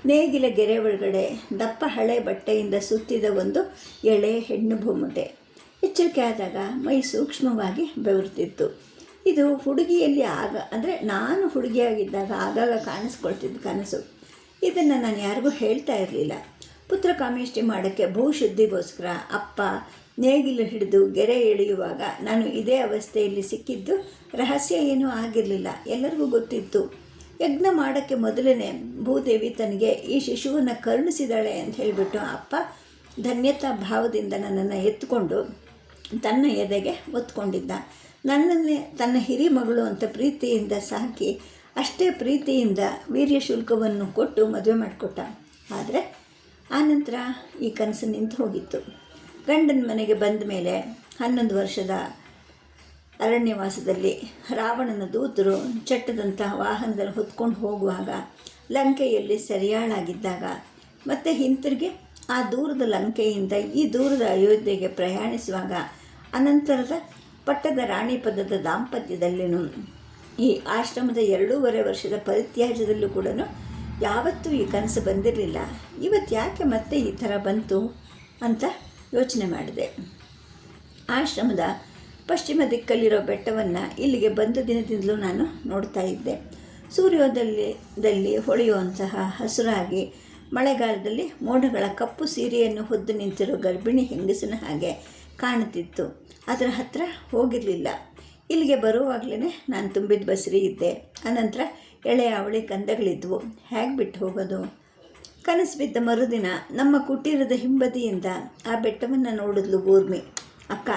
ನೇಗಿಲ ಗೆರೆ ಒಳಗಡೆ ದಪ್ಪ ಹಳೆ ಬಟ್ಟೆಯಿಂದ ಸುತ್ತಿದ ಒಂದು ಎಳೆ ಹೆಣ್ಣು ಭೂಮುಟೆ. ಎಚ್ಚರಿಕೆ ಆದಾಗ ಮೈ ಸೂಕ್ಷ್ಮವಾಗಿ ಬೆವರ್ತಿತ್ತು. ಇದು ಹುಡುಗಿಯಲ್ಲಿ ಅಂದರೆ ನಾನು ಹುಡುಗಿಯಾಗಿದ್ದಾಗ ಆಗಾಗ ಕಾಣಿಸ್ಕೊಳ್ತಿದ್ದ ಕನಸು. ಇದನ್ನು ನಾನು ಯಾರಿಗೂ ಹೇಳ್ತಾ ಇರಲಿಲ್ಲ. ಪುತ್ರ ಕಾಮೇಷ್ಟಿ ಮಾಡೋಕ್ಕೆ ಭೂಶುದ್ಧಿಗೋಸ್ಕರ ಅಪ್ಪ ನೇಗಿಲು ಹಿಡಿದು ಗೆರೆ ಎಳೆಯುವಾಗ ನಾನು ಇದೇ ಅವಸ್ಥೆಯಲ್ಲಿ ಸಿಕ್ಕಿದ್ದು ರಹಸ್ಯ ಏನೂ ಆಗಿರಲಿಲ್ಲ, ಎಲ್ಲರಿಗೂ ಗೊತ್ತಿತ್ತು. ಯಜ್ಞ ಮಾಡೋಕ್ಕೆ ಮೊದಲನೇ ಭೂದೇವಿ ತನಗೆ ಈ ಶಿಶುವನ್ನು ಕರುಣಿಸಿದಾಳೆ ಅಂತ ಹೇಳಿಬಿಟ್ಟು ಅಪ್ಪ ಧನ್ಯತಾ ಭಾವದಿಂದ ನನ್ನನ್ನು ಎತ್ಕೊಂಡು ತನ್ನ ಎದೆಗೆ ಒತ್ಕೊಂಡಿದ್ದ. ನನ್ನನ್ನೇ ತನ್ನ ಹಿರಿ ಮಗಳು ಅಂತ ಪ್ರೀತಿಯಿಂದ ಸಾಕಿ ಅಷ್ಟೇ ಪ್ರೀತಿಯಿಂದ ವೀರ್ಯ ಶುಲ್ಕವನ್ನು ಕೊಟ್ಟು ಮದುವೆ ಮಾಡಿಕೊಟ್ಟ. ಆದರೆ ಆನಂತರ ಈ ಕನಸು ನಿಂತು ಹೋಗಿತ್ತು. ಗಂಡನ ಮನೆಗೆ ಬಂದ ಮೇಲೆ 11 ವರ್ಷದ ಅರಣ್ಯವಾಸದಲ್ಲಿ ರಾವಣನ ದೂತರು ಚಟ್ಟದಂತಹ ವಾಹನದಲ್ಲಿ ಹೊತ್ಕೊಂಡು ಹೋಗುವಾಗ, ಲಂಕೆಯಲ್ಲಿ ಸೆರೆಯಾಳಾಗಿದ್ದಾಗ, ಮತ್ತು ಹಿಂತಿರುಗಿ ಆ ದೂರದ ಲಂಕೆಯಿಂದ ಈ ದೂರದ ಅಯೋಧ್ಯೆಗೆ ಪ್ರಯಾಣಿಸುವಾಗ, ಅನಂತರದ ಪಟ್ಟದ ರಾಣಿ ಪದದ ದಾಂಪತ್ಯದಲ್ಲಿನೂ ಈ ಆಶ್ರಮದ 2.5 ವರ್ಷದ ಪರಿತ್ಯಾಜ್ಯದಲ್ಲೂ ಕೂಡ ಯಾವತ್ತೂ ಈ ಕನಸು ಬಂದಿರಲಿಲ್ಲ. ಇವತ್ತು ಯಾಕೆ ಮತ್ತೆ ಈ ಥರ ಬಂತು ಅಂತ ಯೋಚನೆ ಮಾಡಿದೆ. ಆಶ್ರಮದ ಪಶ್ಚಿಮ ದಿಕ್ಕಲ್ಲಿರೋ ಬೆಟ್ಟವನ್ನು ಇಲ್ಲಿಗೆ ಬಂದ ದಿನದಿಂದಲೂ ನಾನು ನೋಡ್ತಾ ಇದ್ದೆ. ಸೂರ್ಯೋದಯದಲ್ಲಿ ಹೊಳೆಯುವಂತಹ ಹಸುರಾಗಿ ಮಳೆಗಾಲದಲ್ಲಿ ಮೋಡಗಳ ಕಪ್ಪು ಸೀರೆಯನ್ನು ಹೊದ್ದು ನಿಂತಿರೋ ಗರ್ಭಿಣಿ ಹೆಂಗಸಿನ ಹಾಗೆ ಕಾಣುತ್ತಿತ್ತು. ಅದರ ಹತ್ತಿರ ಹೋಗಿರಲಿಲ್ಲ. ಇಲ್ಲಿಗೆ ಬರುವಾಗಲೇ ನಾನು ತುಂಬಿದ ಬಸರಿ ಇದ್ದೆ. ಅನಂತರ ಎಳೆಯ ಅವಳಿ ಕಂದಗಳಿದ್ವು. ಹೇಗೆ ಬಿಟ್ಟು ಹೋಗೋದು? ಕನಸು ಬಿದ್ದ ಮರುದಿನ ನಮ್ಮ ಕುಟೀರದ ಹಿಂಬದಿಯಿಂದ ಆ ಬೆಟ್ಟವನ್ನು ನೋಡಿದ್ಲು ಊರ್ಮಿ. ಅಕ್ಕ,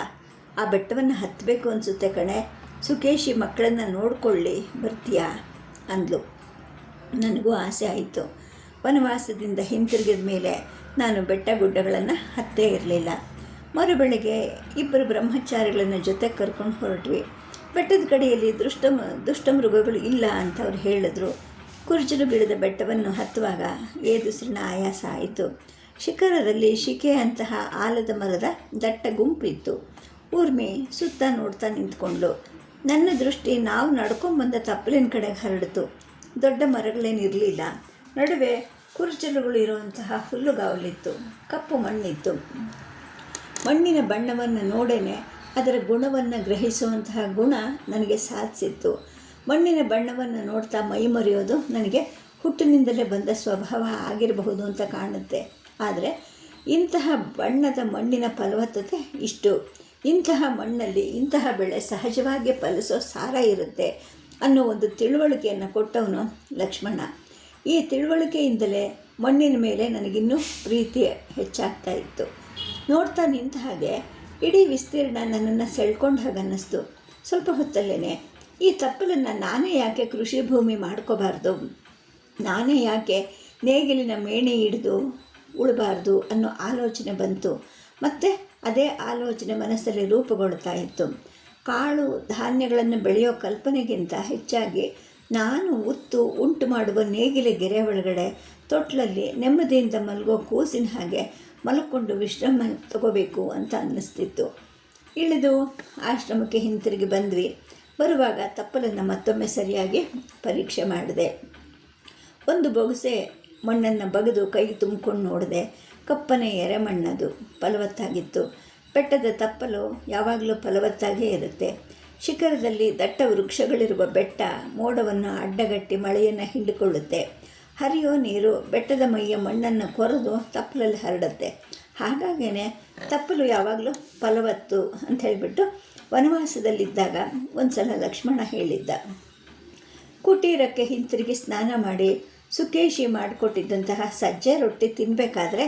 ಆ ಬೆಟ್ಟವನ್ನು ಹತ್ತಬೇಕು ಅನಿಸುತ್ತೆ ಕಣೆ, ಸುಕೇಶಿ ಮಕ್ಕಳನ್ನು ನೋಡ್ಕೊಳ್ಳಿ, ಬರ್ತೀಯಾ ಅಂದ್ಲು. ನನಗೂ ಆಸೆ ಆಯಿತು. ವನವಾಸದಿಂದ ಹಿಂತಿರುಗಿದ ಮೇಲೆ ನಾನು ಬೆಟ್ಟ ಗುಡ್ಡಗಳನ್ನು ಹತ್ತೇ ಇರಲಿಲ್ಲ. ಮರುಬೆಳಗ್ಗೆ ಇಬ್ಬರು ಬ್ರಹ್ಮಚಾರಿಗಳನ್ನು ಜೊತೆ ಕರ್ಕೊಂಡು ಹೊರಟ್ವಿ. ಬೆಟ್ಟದ ಕಡೆಯಲ್ಲಿ ದುಷ್ಟಮೃಗಗಳು ಇಲ್ಲ ಅಂತ ಅವ್ರು ಹೇಳಿದ್ರು. ಕುರ್ಜಲು ಬೀಳದ ಬೆಟ್ಟವನ್ನು ಹತ್ತುವಾಗ ಏದುಸಿರಿನ ಆಯಾಸ ಆಯಿತು. ಶಿಖರದಲ್ಲಿ ಶಿಕೆಯಂತಹ ಆಲದ ಮರದ ದಟ್ಟ ಗುಂಪಿತ್ತು. ಊರ್ಮಿ ಸುತ್ತ ನೋಡ್ತಾ ನಿಂತ್ಕೊಂಡ್ಳು. ನನ್ನ ದೃಷ್ಟಿ ನಾವು ನಡ್ಕೊಂಬಂದ ತಪ್ಪಲಿನ ಕಡೆಗೆ ಹರಡಿತು. ದೊಡ್ಡ ಮರಗಳೇನಿರಲಿಲ್ಲ. ನಡುವೆ ಕುರ್ಚಲುಗಳು ಇರುವಂತಹ ಹುಲ್ಲುಗಾವಲಿತ್ತು. ಕಪ್ಪು ಮಣ್ಣಿತ್ತು. ಮಣ್ಣಿನ ಬಣ್ಣವನ್ನು ನೋಡೇನೆ ಅದರ ಗುಣವನ್ನು ಗ್ರಹಿಸುವಂತಹ ಗುಣ ನನಗೆ ಸಾಧಿಸಿತ್ತು. ಮಣ್ಣಿನ ಬಣ್ಣವನ್ನು ನೋಡ್ತಾ ಮೈ ಮರೆಯೋದು ನನಗೆ ಹುಟ್ಟಿನಿಂದಲೇ ಬಂದ ಸ್ವಭಾವ ಆಗಿರಬಹುದು ಅಂತ ಕಾಣುತ್ತೆ. ಆದರೆ ಇಂತಹ ಬಣ್ಣದ ಮಣ್ಣಿನ ಫಲವತ್ತತೆ ಇಷ್ಟು. ಇಂತಹ ಮಣ್ಣಲ್ಲಿ ಇಂತಹ ಬೆಳೆ ಸಹಜವಾಗಿ ಫಲಿಸೋ ಸಾರ ಇರುತ್ತೆ ಅನ್ನೋ ಒಂದು ತಿಳುವಳಿಕೆಯನ್ನು ಕೊಟ್ಟವನು ಲಕ್ಷ್ಮಣ. ಈ ತಿಳುವಳಿಕೆಯಿಂದಲೇ ಮಣ್ಣಿನ ಮೇಲೆ ನನಗಿನ್ನೂ ಪ್ರೀತಿ ಹೆಚ್ಚಾಗ್ತಾ ಇತ್ತು. ನೋಡ್ತಾ ನಿಂತ ಹಾಗೆ ಇಡೀ ವಿಸ್ತೀರ್ಣ ನನ್ನನ್ನು ಸೆಳ್ಕೊಂಡ ಹಾಗೆ ಅನ್ನಿಸ್ತು. ಸ್ವಲ್ಪ ಹೊತ್ತಲ್ಲೇ ಈ ತಪ್ಪಲನ್ನು ನಾನೇ ಯಾಕೆ ಕೃಷಿ ಭೂಮಿ ಮಾಡ್ಕೋಬಾರ್ದು, ನಾನೇ ಯಾಕೆ ನೇಗಿಲಿನ ಮೇಣೆ ಹಿಡಿದು ಉಳಬಾರ್ದು ಅನ್ನೋ ಆಲೋಚನೆ ಬಂತು. ಮತ್ತು ಅದೇ ಆಲೋಚನೆ ಮನಸ್ಸಲ್ಲಿ ರೂಪುಗೊಳ್ತಾ ಇತ್ತು. ಕಾಳು ಧಾನ್ಯಗಳನ್ನು ಬೆಳೆಯೋ ಕಲ್ಪನೆಗಿಂತ ಹೆಚ್ಚಾಗಿ ನಾನು ಉಂಟು ಮಾಡುವ ನೇಗಿಲ ಗೆರೆ ಒಳಗಡೆ ತೊಟ್ಲಲ್ಲಿ ನೆಮ್ಮದಿಯಿಂದ ಮಲಗೋ ಕೂಸಿನ ಹಾಗೆ ಮಲ್ಕೊಂಡು ವಿಶ್ರಾಮ ತಗೋಬೇಕು ಅಂತ ಅನ್ನಿಸ್ತಿತ್ತು. ಇಳಿದು ಆಶ್ರಮಕ್ಕೆ ಹಿಂತಿರುಗಿ ಬಂದ್ವಿ. ಬರುವಾಗ ತಪ್ಪಲನ್ನು ಮತ್ತೊಮ್ಮೆ ಸರಿಯಾಗಿ ಪರೀಕ್ಷೆ ಮಾಡಿದೆ. ಒಂದು ಬೊಗಸೆ ಮಣ್ಣನ್ನು ಬಗೆದು ಕೈಗೆ ತುಂಬಿಕೊಂಡು ನೋಡಿದೆ. ಕಪ್ಪನೆ ಎರೆಮಣ್ಣದು, ಫಲವತ್ತಾಗಿತ್ತು. ಬೆಟ್ಟದ ತಪ್ಪಲು ಯಾವಾಗಲೂ ಫಲವತ್ತಾಗೇ ಇರುತ್ತೆ. ಶಿಖರದಲ್ಲಿ ದಟ್ಟ ವೃಕ್ಷಗಳಿರುವ ಬೆಟ್ಟ ಮೋಡವನ್ನು ಅಡ್ಡಗಟ್ಟಿ ಮಳೆಯನ್ನು ಹಿಂಡಿಕೊಳ್ಳುತ್ತೆ. ಹರಿಯೋ ನೀರು ಬೆಟ್ಟದ ಮೈಯ ಮಣ್ಣನ್ನು ಕೊರೆದು ತಪ್ಪಲಲ್ಲಿ ಹರಡುತ್ತೆ. ಹಾಗಾಗೇ ತಪ್ಪಲು ಯಾವಾಗಲೂ ಫಲವತ್ತು ಅಂತ ಹೇಳಿಬಿಟ್ಟು ವನವಾಸದಲ್ಲಿದ್ದಾಗ ಒಂದು ಸಲ ಲಕ್ಷ್ಮಣ ಹೇಳಿದ್ದ. ಕುಟೀರಕ್ಕೆ ಹಿಂತಿರುಗಿ ಸ್ನಾನ ಮಾಡಿ ಸುಕೇಶಿ ಮಾಡಿಕೊಟ್ಟಿದ್ದಂತಹ ಸಜ್ಜೆ ರೊಟ್ಟಿ ತಿನ್ನಬೇಕಾದ್ರೆ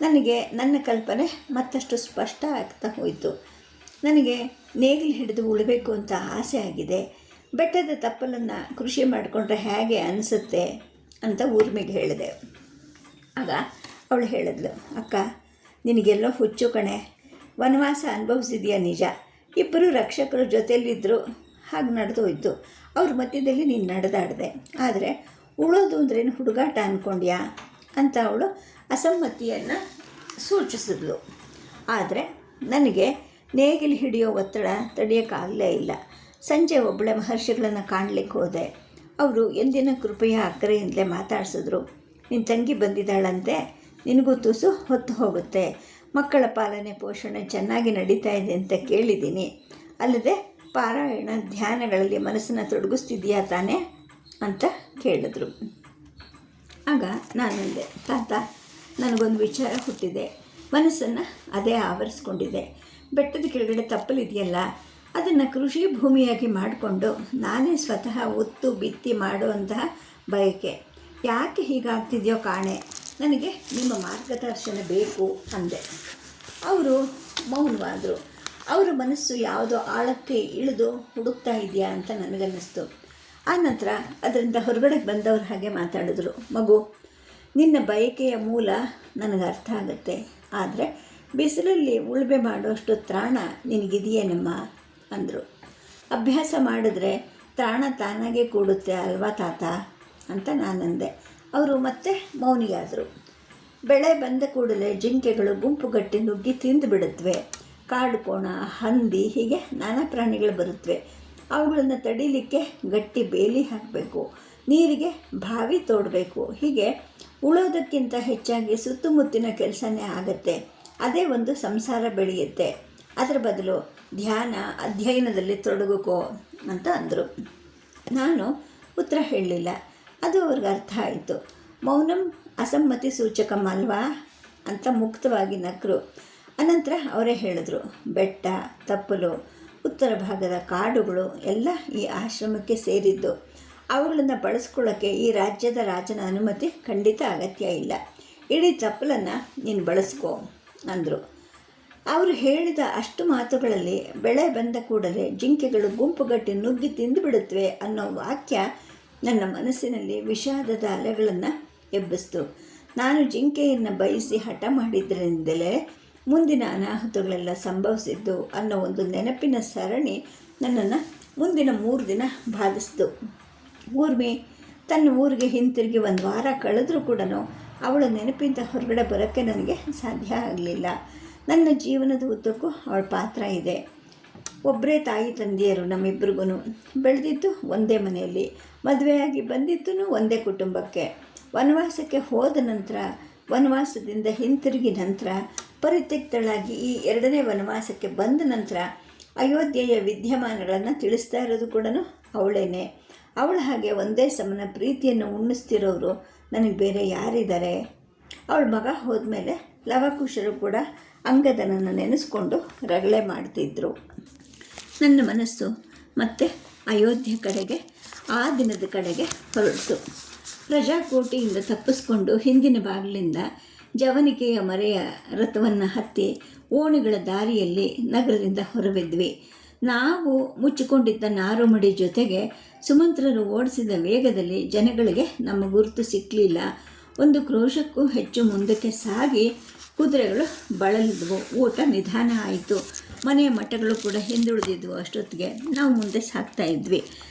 ನನಗೆ ನನ್ನ ಕಲ್ಪನೆ ಮತ್ತಷ್ಟು ಸ್ಪಷ್ಟ ಆಗ್ತಾ ಹೋಯಿತು. ನನಗೆ ನೇಗಿಲು ಹಿಡಿದು ಉಳಬೇಕು ಅಂತ ಆಸೆ ಆಗಿದೆ. ಬೆಟ್ಟದ ತಪ್ಪಲನ್ನು ಕೃಷಿ ಮಾಡಿಕೊಂಡ್ರೆ ಹೇಗೆ ಅನಿಸುತ್ತೆ ಅಂತ ಊರ್ಮಿಗೆ ಹೇಳಿದೆ. ಆಗ ಅವಳು ಹೇಳಿದ್ಲು, ಅಕ್ಕ, ನಿನಗೆಲ್ಲೋ ಹುಚ್ಚು ಕಣೆ. ವನವಾಸ ಅನುಭವಿಸಿದೆಯಾ ನಿಜ. ಇಬ್ಬರು ರಕ್ಷಕರು ಜೊತೆಯಲ್ಲಿದ್ದರು, ಹಾಗೆ ನಡೆದು ಹೋಯ್ತು. ಅವ್ರ ಮಧ್ಯದಲ್ಲಿ ನೀನು ನಡೆದಾಡಿದೆ. ಆದರೆ ಉಳೋದು ಅಂದ್ರೇನು ಹುಡುಗಾಟ ಅಂದ್ಕೊಂಡ್ಯಾ ಅಂತ ಅವಳು ಅಸಮ್ಮತಿಯನ್ನು ಸೂಚಿಸಿದ್ಲು. ಆದರೆ ನನಗೆ ನೇಗಿಲು ಹಿಡಿಯೋ ಒತ್ತಡ ತಡೆಯೋಕ್ಕಾಗಲೇ ಇಲ್ಲ. ಸಂಜೆ ಒಬ್ಬಳೆ ಮಹರ್ಷಿಗಳನ್ನು ಕಾಣಲಿಕ್ಕೆ ಹೋದೆ. ಅವರು ಎಂದಿನ ಕೃಪೆಯ ಅಕ್ಕರೆಯಿಂದಲೇ ಮಾತಾಡಿಸಿದ್ರು. ನಿನ್ನ ತಂಗಿ ಬಂದಿದ್ದಾಳಂತೆ, ನಿನಗೂ ತುಸು ಹೊತ್ತು ಹೋಗುತ್ತೆ. ಮಕ್ಕಳ ಪಾಲನೆ ಪೋಷಣೆ ಚೆನ್ನಾಗಿ ನಡೀತಾ ಇದೆ ಅಂತ ಕೇಳಿದ್ದೀನಿ. ಅಲ್ಲದೆ ಪಾರಾಯಣ ಧ್ಯಾನಗಳಲ್ಲಿ ಮನಸ್ಸನ್ನು ತೊಡಗಿಸ್ತಿದೆಯಾ ತಾನೇ ಅಂತ ಕೇಳಿದ್ರು. ಆಗ ನಾನಂದೆ, ತಾತ, ನನಗೊಂದು ವಿಚಾರ ಹುಟ್ಟಿದೆ. ಮನಸ್ಸನ್ನು ಅದೇ ಆವರಿಸ್ಕೊಂಡಿದೆ. ಬೆಟ್ಟದ ಕೆಳಗಡೆ ತಪ್ಪಲಿದೆಯಲ್ಲ, ಅದನ್ನು ಕೃಷಿ ಭೂಮಿಯಾಗಿ ಮಾಡಿಕೊಂಡು ನಾನೇ ಸ್ವತಃ ಒತ್ತು ಬಿತ್ತಿ ಮಾಡುವಂತಹ ಬಯಕೆ. ಯಾಕೆ ಹೀಗಾಗ್ತಿದೆಯೋ ಕಾಣೆ, ನನಗೆ ನಿಮ್ಮ ಮಾರ್ಗದರ್ಶನ ಬೇಕು ಅಂದೆ. ಅವರು ಮೌನವಾದರು. ಅವರ ಮನಸ್ಸು ಯಾವುದೋ ಆಳಕ್ಕೆ ಇಳಿದು ಹುಡುಕ್ತಾ ಇದೆಯಾ ಅಂತ ನನಗನ್ನಿಸ್ತು. ಆನಂತರ ಅದರಿಂದ ಹೊರಗಡೆ ಬಂದವ್ರ ಹಾಗೆ ಮಾತಾಡಿದ್ರು. ಮಗು, ನಿನ್ನ ಬಯಕೆಯ ಮೂಲ ನನಗೆ ಅರ್ಥ ಆಗುತ್ತೆ. ಆದರೆ ಬಿಸಿಲಲ್ಲಿ ಉಳುಮೆ ಮಾಡೋಷ್ಟು ತ್ರಾಣ ನಿನಗಿದೆಯೇನಮ್ಮ ಅಂದರು. ಅಭ್ಯಾಸ ಮಾಡಿದ್ರೆ ತ್ರಾಣ ತಾನಾಗೆ ಕೂಡುತ್ತೆ ಅಲ್ವಾ ತಾತ ಅಂತ ನಾನಂದೆ. ಅವರು ಮತ್ತೆ ಮೌನಿಯಾದರು. ಬೆಳೆ ಬಂದ ಕೂಡಲೇ ಜಿಂಕೆಗಳು ಗುಂಪುಗಟ್ಟಿ ನುಗ್ಗಿ ತಿಂದು ಬಿಡುತ್ತವೆ. ಕಾಡು ಕೋಣ, ಹಂದಿ, ಹೀಗೆ ನಾನಾ ಪ್ರಾಣಿಗಳು ಬರುತ್ತವೆ. ಅವುಗಳನ್ನು ತಡೀಲಿಕ್ಕೆ ಗಟ್ಟಿ ಬೇಲಿ ಹಾಕಬೇಕು, ನೀರಿಗೆ ಬಾವಿ ತೋಡಬೇಕು. ಹೀಗೆ ಉಳೋದಕ್ಕಿಂತ ಹೆಚ್ಚಾಗಿ ಸುತ್ತಮುತ್ತಿನ ಕೆಲಸನೇ ಆಗುತ್ತೆ. ಅದೇ ಒಂದು ಸಂಸಾರ ಬೆಳೆಯುತ್ತೆ. ಅದರ ಬದಲು ಧ್ಯಾನ ಅಧ್ಯಯನದಲ್ಲಿ ತೊಡಗುಕೋ ಅಂತ ಅಂದರು. ನಾನು ಉತ್ತರ ಹೇಳಲಿಲ್ಲ. ಅದು ಅವ್ರಿಗೆ ಅರ್ಥ ಆಯಿತು. ಮೌನಂ ಅಸಮ್ಮತಿ ಸೂಚಕಂ ಅಲ್ವಾ ಅಂತ ಮುಕ್ತವಾಗಿ ನಕ್ಕರು. ಅನಂತರ ಅವರೇ ಹೇಳಿದ್ರು, ಬೆಟ್ಟ, ತಪ್ಪಲು, ಉತ್ತರ ಭಾಗದ ಕಾಡುಗಳು ಎಲ್ಲ ಈ ಆಶ್ರಮಕ್ಕೆ ಸೇರಿದ್ದು. ಅವುಗಳನ್ನು ಬಳಸ್ಕೊಳ್ಳೋಕ್ಕೆ ಈ ರಾಜ್ಯದ ರಾಜನ ಅನುಮತಿ ಖಂಡಿತ ಅಗತ್ಯ ಇಲ್ಲ. ಇಡೀ ತಪ್ಪಲನ್ನು ನೀನು ಬಳಸ್ಕೋ ಅಂದರು. ಅವರು ಹೇಳಿದ ಅಷ್ಟು ಮಾತುಗಳಲ್ಲಿ ಬೆಳೆ ಬಂದ ಕೂಡಲೇ ಜಿಂಕೆಗಳು ಗುಂಪುಗಟ್ಟಿ ನುಗ್ಗಿ ತಿಂದುಬಿಡುತ್ತವೆ ಅನ್ನೋ ವಾಕ್ಯ ನನ್ನ ಮನಸ್ಸಿನಲ್ಲಿ ವಿಷಾದದ ಅಲೆಗಳನ್ನು ಎಬ್ಬಿಸ್ತು. ನಾನು ಜಿಂಕೆಯನ್ನು ಬಯಸಿ ಹಠ ಮಾಡಿದ್ದರಿಂದಲೇ ಮುಂದಿನ ಅನಾಹುತಗಳೆಲ್ಲ ಸಂಭವಿಸಿದ್ದು ಅನ್ನೋ ಒಂದು ನೆನಪಿನ ಸರಣಿ ನನ್ನನ್ನು ಮುಂದಿನ 3 ದಿನ ಬಾಧಿಸಿತು. ಊರ್ಮಿ ತನ್ನ ಊರಿಗೆ ಹಿಂತಿರುಗಿ 1 ವಾರ ಕಳೆದರೂ ಕೂಡ ಅವಳ ನೆನಪಿಂದ ಹೊರಗಡೆ ಬರೋಕ್ಕೆ ನನಗೆ ಸಾಧ್ಯ ಆಗಲಿಲ್ಲ. ನನ್ನ ಜೀವನದ ಉದ್ದಕ್ಕೂ ಅವಳ ಪಾತ್ರ ಇದೆ. ಒಬ್ಬರೇ ತಾಯಿ ತಂದೆಯರು ನಮ್ಮಿಬ್ಬರಿಗೂ. ಬೆಳೆದಿದ್ದು ಒಂದೇ ಮನೆಯಲ್ಲಿ, ಮದುವೆಯಾಗಿ ಬಂದಿದ್ದು ಒಂದೇ ಕುಟುಂಬಕ್ಕೆ. ವನವಾಸಕ್ಕೆ ಹೋದ ನಂತರ, ವನವಾಸದಿಂದ ಹಿಂತಿರುಗಿ ನಂತರ, ಪರಿತ್ಯಕ್ತಳಾಗಿ ಈ 2ನೇ ವನವಾಸಕ್ಕೆ ಬಂದ ನಂತರ ಅಯೋಧ್ಯೆಯ ವಿದ್ಯಮಾನಗಳನ್ನು ತಿಳಿಸ್ತಾ ಇರೋದು ಕೂಡ ಅವಳೇನೆ. ಅವಳ ಹಾಗೆ ಒಂದೇ ಸಮನ ಪ್ರೀತಿಯನ್ನು ಉಣ್ಣಿಸ್ತಿರೋರು ನನಗೆ ಬೇರೆ ಯಾರಿದ್ದಾರೆ? ಅವಳ ಮಗ ಹೋದ್ಮೇಲೆ ಲವಕುಶರು ಕೂಡ ಅಂಗದನನ್ನು ನೆನೆಸ್ಕೊಂಡು ರಗಳೆ ಮಾಡ್ತಿದ್ರು. ನನ್ನ ಮನಸ್ಸು ಮತ್ತೆ ಅಯೋಧ್ಯೆ ಕಡೆಗೆ, ಆ ದಿನದ ಕಡೆಗೆ ಹೊರಟಿತು. ಪ್ರಜಾಕೋಟಿಯಿಂದ ತಪ್ಪಿಸ್ಕೊಂಡು ಹಿಂದಿನ ಬಾಗಿಲಿಂದ ಜವನಿಕೆಯ ಮರೆಯ ರಥವನ್ನು ಹತ್ತಿ ಓಣಿಗಳ ದಾರಿಯಲ್ಲಿ ನಗರದಿಂದ ಹೊರಬಿದ್ವಿ. ನಾವು ಮುಚ್ಚಿಕೊಂಡಿದ್ದ ನಾರುಮಡಿ ಜೊತೆಗೆ ಸುಮಂತ್ರರು ಓಡಿಸಿದ ವೇಗದಲ್ಲಿ ಜನಗಳಿಗೆ ನಮ್ಮ ಗುರುತು ಸಿಕ್ಕಲಿಲ್ಲ. 1 ಕ್ರೋಶಕ್ಕೂ ಹೆಚ್ಚು ಮುಂದಕ್ಕೆ ಸಾಗಿ ಕುದುರೆಗಳು ಬಳಲಿದ್ವು. ಊಟ ನಿಧಾನ ಆಯಿತು. ಮನೆಯ ಮಠಗಳು ಕೂಡ ಹಿಂದುಳಿದಿದ್ವು. ಅಷ್ಟೊತ್ತಿಗೆ ನಾವು ಮುಂದೆ ಸಾಗ್ತಾ ಇದ್ವಿ.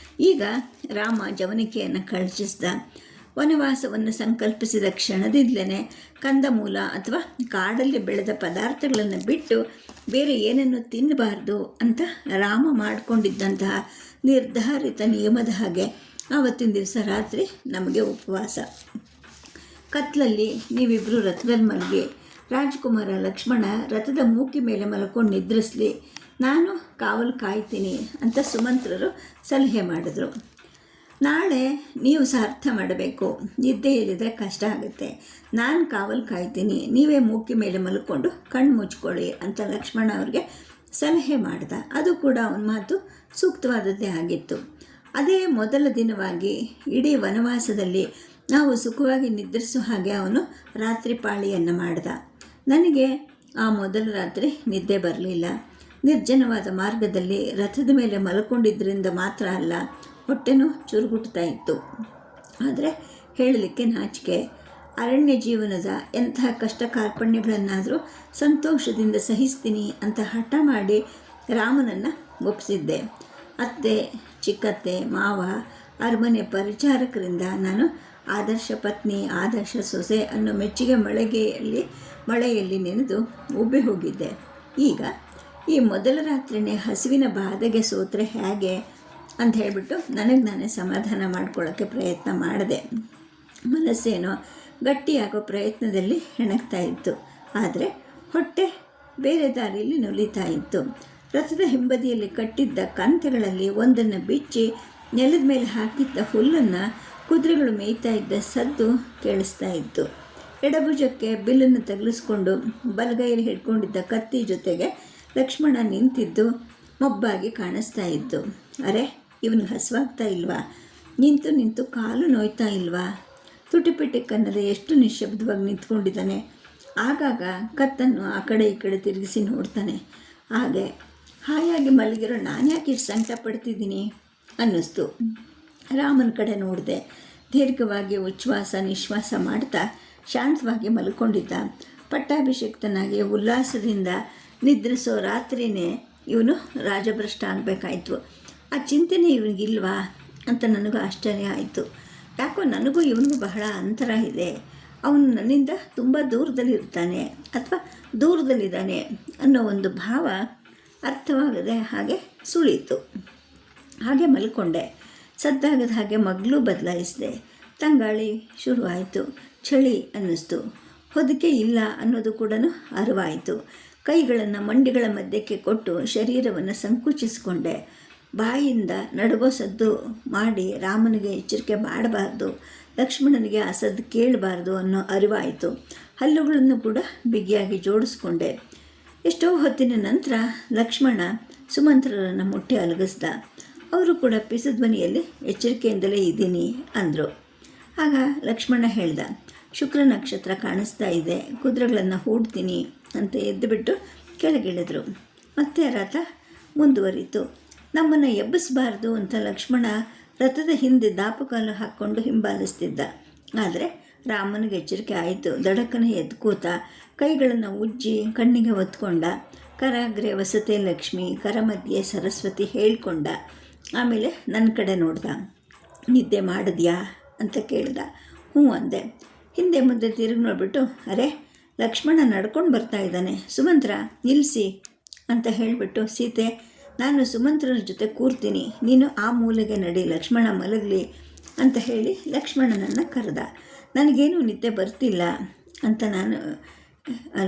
ಈಗ ರಾಮ ಜವನಿಕೆಯನ್ನು ಕಳಚಿಸಿದ. ವನವಾಸವನ್ನು ಸಂಕಲ್ಪಿಸಿದ ಕ್ಷಣದಿಂದಲೇ ಕಂದಮೂಲ ಅಥವಾ ಕಾಡಲ್ಲಿ ಬೆಳೆದ ಪದಾರ್ಥಗಳನ್ನು ಬಿಟ್ಟು ಬೇರೆ ಏನನ್ನು ತಿನ್ನಬಾರ್ದು ಅಂತ ರಾಮ ಮಾಡಿಕೊಂಡಿದ್ದಂತಹ ನಿರ್ಧಾರಿತ ನಿಯಮದ ಹಾಗೆ ಆವತ್ತಿನ ದಿವಸ ರಾತ್ರಿ ನಮಗೆ ಉಪವಾಸ. ಕತ್ಲಲ್ಲಿ ನೀವಿಬ್ಬರು ರಥದಲ್ಲಿ ಮಲಗಿ, ರಾಜಕುಮಾರ ಲಕ್ಷ್ಮಣ ರಥದ ಮೂಕಿ ಮೇಲೆ ಮಲ್ಕೊಂಡು ನಿದ್ರಿಸಲಿ, ನಾನು ಕಾವಲು ಕಾಯ್ತೀನಿ ಅಂತ ಸುಮಂತ್ರರು ಸಲಹೆ ಮಾಡಿದ್ರು. ನಾಳೆ ನೀವು ಸಹ ಅರ್ಥ ಮಾಡಬೇಕು, ನಿದ್ದೆಯಲ್ಲಿದ್ದರೆ ಕಷ್ಟ ಆಗುತ್ತೆ. ನಾನು ಕಾವಲು ಕಾಯ್ತೀನಿ, ನೀವೇ ಮೂಕಿ ಮೇಲೆ ಮಲ್ಕೊಂಡು ಕಣ್ಣು ಮುಚ್ಕೊಳ್ಳಿ ಅಂತ ಲಕ್ಷ್ಮಣ ಅವ್ರಿಗೆ ಸಲಹೆ ಮಾಡ್ದ. ಅದು ಕೂಡ ಅವನ ಮಾತು ಸೂಕ್ತವಾದದ್ದೇ ಆಗಿತ್ತು. ಅದೇ ಮೊದಲ ದಿನವಾಗಿ ಇಡೀ ವನವಾಸದಲ್ಲಿ ನಾವು ಸುಖವಾಗಿ ನಿದ್ರಿಸೋ ಹಾಗೆ ಅವನು ರಾತ್ರಿ ಪಾಳಿಯನ್ನು ಮಾಡ್ದ. ನನಗೆ ಆ ಮೊದಲ ರಾತ್ರಿ ನಿದ್ದೆ ಬರಲಿಲ್ಲ. ನಿರ್ಜನವಾದ ಮಾರ್ಗದಲ್ಲಿ ರಥದ ಮೇಲೆ ಮಲ್ಕೊಂಡಿದ್ದರಿಂದ ಮಾತ್ರ ಅಲ್ಲ, ಹೊಟ್ಟೆನೂ ಚುರುಗುಟ್ತಾ ಇತ್ತು. ಆದರೆ ಹೇಳಲಿಕ್ಕೆ ನಾಚಿಕೆ. ಅರಣ್ಯ ಜೀವನದ ಎಂತಹ ಕಷ್ಟ ಕಾರ್ಪಣ್ಯಗಳನ್ನಾದರೂ ಸಂತೋಷದಿಂದ ಸಹಿಸ್ತೀನಿ ಅಂತ ಹಠ ಮಾಡಿ ರಾಮನನ್ನು ಒಪ್ಪಿಸಿದ್ದೆ. ಅತ್ತೆ, ಚಿಕ್ಕತ್ತೆ, ಮಾವ, ಅರಮನೆ ಪರಿಚಾರಕರಿಂದ ನಾನು ಆದರ್ಶ ಪತ್ನಿ, ಆದರ್ಶ ಸೊಸೆ ಅನ್ನೋ ಮೆಚ್ಚುಗೆ ಮಳೆಯಲ್ಲಿ ನೆನೆದು ಉಬ್ಬಿ ಹೋಗಿದ್ದೆ. ಈಗ ಈ ಮೊದಲ ರಾತ್ರಿನೇ ಹಸಿವಿನ ಬಾಧೆಗೆ ಸೋತ್ರೆ ಹೇಗೆ ಅಂತ ಹೇಳಿಬಿಟ್ಟು ನನಗೆ ನಾನೇ ಸಮಾಧಾನ ಮಾಡ್ಕೊಳ್ಳೋಕ್ಕೆ ಪ್ರಯತ್ನ ಮಾಡಿದೆ. ಮನಸ್ಸೇನೋ ಗಟ್ಟಿಯಾಗೋ ಪ್ರಯತ್ನದಲ್ಲಿ ಹೆಣಗ್ತಾ ಇತ್ತು. ಆದರೆ ಹೊಟ್ಟೆ ಬೇರೆ ದಾರಿಯಲ್ಲಿ ನುಲಿತಾ ಇತ್ತು. ರಥದ ಹಿಂಬದಿಯಲ್ಲಿ ಕಟ್ಟಿದ್ದ ಕಂತೆಗಳಲ್ಲಿ ಒಂದನ್ನು ಬಿಚ್ಚಿ ನೆಲದ ಮೇಲೆ ಹಾಕಿದ್ದ ಹುಲ್ಲನ್ನು ಕುದುರೆಗಳು ಮೇಯ್ತಾ ಇದ್ದ ಸದ್ದು ಕೇಳಿಸ್ತಾ ಇತ್ತು. ಎಡಭುಜಕ್ಕೆ ಬಿಲ್ಲನ್ನು ತಗಲಿಸ್ಕೊಂಡು ಬಲಗೈಯಲ್ಲಿ ಹಿಡ್ಕೊಂಡಿದ್ದ ಕತ್ತಿ ಜೊತೆಗೆ ಲಕ್ಷ್ಮಣ ನಿಂತಿದ್ದು ಮೊಬ್ಬಾಗಿ ಕಾಣಿಸ್ತಾ ಇತ್ತು. ಅರೆ, ಇವನಿಗೆ ಹಸುವಾಗ್ತಾ ಇಲ್ವಾ? ನಿಂತು ನಿಂತು ಕಾಲು ನೋಯ್ತಾ ಇಲ್ವಾ? ತುಟಿಪಿಟಿ ಕನ್ನದೆ ಎಷ್ಟು ನಿಶ್ಶಬ್ದವಾಗಿ ನಿಂತ್ಕೊಂಡಿದ್ದಾನೆ. ಆಗಾಗ ಕತ್ತನ್ನು ಆ ಕಡೆ ಈ ಕಡೆ ತಿರುಗಿಸಿ ನೋಡ್ತಾನೆ. ಹಾಗೆ ಹಾಯಾಗಿ ಮಲಗಿರೋ ನಾನು ಯಾಕೆ ಇಷ್ಟು ಸಂಕಟ ಪಡ್ತಿದ್ದೀನಿ ಅನ್ನಿಸ್ತು. ರಾಮನ ಕಡೆ ನೋಡಿದೆ. ದೀರ್ಘವಾಗಿ ಉಚ್ಛ್ವಾಸ ನಿಶ್ವಾಸ ಮಾಡ್ತಾ ಶಾಂತವಾಗಿ ಮಲ್ಕೊಂಡಿದ್ದ. ಪಟ್ಟಾಭಿಷಿಕ್ತನಾಗಿ ಉಲ್ಲಾಸದಿಂದ ನಿದ್ರಿಸೋ ರಾತ್ರಿಯೇ ಇವನು ರಾಜಭ್ರಷ್ಟ ಆಗಬೇಕಾಯ್ತು. ಆ ಚಿಂತನೆ ಇವನಿಗಿಲ್ವಾ ಅಂತ ನನಗೂ ಆಶ್ಚರ್ಯ ಆಯಿತು. ಯಾಕೋ ನನಗೂ ಇವನಿಗೂ ಬಹಳ ಅಂತರ ಇದೆ. ಅವನು ನನ್ನಿಂದ ತುಂಬ ದೂರದಲ್ಲಿರ್ತಾನೆ ಅಥವಾ ದೂರದಲ್ಲಿದ್ದಾನೆ ಅನ್ನೋ ಒಂದು ಭಾವ ಅರ್ಥವಾಗದೆ ಹಾಗೆ ಸುಳೀತು. ಹಾಗೆ ಮಲ್ಕೊಂಡೆ. ಸದ್ದಾಗದ ಹಾಗೆ ಮಗ್ಲೂ ಬದಲಾಯಿಸಿದೆ. ತಂಗಾಳಿ ಶುರುವಾಯಿತು. ಚಳಿ ಅನ್ನಿಸ್ತು. ಹೊದಿಕೆ ಇಲ್ಲ ಅನ್ನೋದು ಕೂಡ ಅರಿವಾಯಿತು. ಕೈಗಳನ್ನು ಮಂಡಿಗಳ ಮಧ್ಯಕ್ಕೆ ಕೊಟ್ಟು ಶರೀರವನ್ನು ಸಂಕುಚಿಸಿಕೊಂಡೆ. ಬಾಯಿಂದ ನಡುಗೋ ಸದ್ದು ಮಾಡಿ ರಾಮನಿಗೆ ಎಚ್ಚರಿಕೆ ಮಾಡಬಾರ್ದು, ಲಕ್ಷ್ಮಣನಿಗೆ ಆ ಸದ್ದು ಕೇಳಬಾರ್ದು ಅನ್ನೋ ಅರಿವಾಯಿತು. ಹಲ್ಲುಗಳನ್ನು ಕೂಡ ಬಿಗಿಯಾಗಿ ಜೋಡಿಸ್ಕೊಂಡೆ. ಎಷ್ಟೋ ಹೊತ್ತಿನ ನಂತರ ಲಕ್ಷ್ಮಣ ಸುಮಂತ್ರರನ್ನು ಮುಟ್ಟಿ ಅಲಗಿಸ್ದ. ಅವರು ಕೂಡ ಪಿಸುಧ್ವನಿಯಲ್ಲಿ ಎಚ್ಚರಿಕೆಯಿಂದಲೇ ಇದ್ದೀನಿ ಅಂದರು. ಆಗ ಲಕ್ಷ್ಮಣ ಹೇಳ್ದ, ಶುಕ್ರ ನಕ್ಷತ್ರ ಕಾಣಿಸ್ತಾ ಇದೆ, ಕುದುರೆಗಳನ್ನು ಹೂಡ್ತೀನಿ ಅಂತ ಎದ್ದುಬಿಟ್ಟು ಕೆಳಗಿಳಿದ್ರು. ಮತ್ತೆ ರಥ ಮುಂದುವರಿತು. ನಮ್ಮನ್ನು ಎಬ್ಬಿಸಬಾರ್ದು ಅಂತ ಲಕ್ಷ್ಮಣ ರಥದ ಹಿಂದೆ ದಾಪುಕಾಲು ಹಾಕ್ಕೊಂಡು ಹಿಂಬಾಲಿಸ್ತಿದ್ದ. ಆದರೆ ರಾಮನಿಗೆ ಎಚ್ಚರಿಕೆ ಆಯಿತು. ದಡಕ್ಕನೆ ಎದ್ದು ಕೂತ, ಕೈಗಳನ್ನು ಉಜ್ಜಿ ಕಣ್ಣಿಗೆ ಒತ್ಕೊಂಡ. ಕರಾಗ್ರೆ ವಸತೆ ಲಕ್ಷ್ಮಿ, ಕರ ಮಧ್ಯೆ ಸರಸ್ವತಿ ಹೇಳ್ಕೊಂಡ. ಆಮೇಲೆ ನನ್ನ ಕಡೆ ನೋಡ್ದ. ನಿದ್ದೆ ಮಾಡಿದ್ಯಾ ಅಂತ ಕೇಳ್ದ. ಹ್ಞೂ ಅಂದೆ. ಹಿಂದೆ ಮುಂದೆ ತಿರುಗಿ ನೋಡ್ಬಿಟ್ಟು, ಅರೆ ಲಕ್ಷ್ಮಣ ನಡ್ಕೊಂಡು ಬರ್ತಾ ಇದ್ದಾನೆ, ಸುಮಂತ್ರ ನಿಲ್ಲಿಸಿ ಅಂತ ಹೇಳಿಬಿಟ್ಟು, ಸೀತೆ ನಾನು ಸುಮಂತ್ರನ ಜೊತೆ ಕೂರ್ತೀನಿ, ನೀನು ಆ ಮೂಲೆಗೆ ನಡಿ, ಲಕ್ಷ್ಮಣ ಮಲಗಲಿ ಅಂತ ಹೇಳಿ ಲಕ್ಷ್ಮಣನನ್ನು ಕರೆದ. ನನಗೇನು ನಿದ್ದೆ ಬರ್ತಿಲ್ಲ ಅಂತ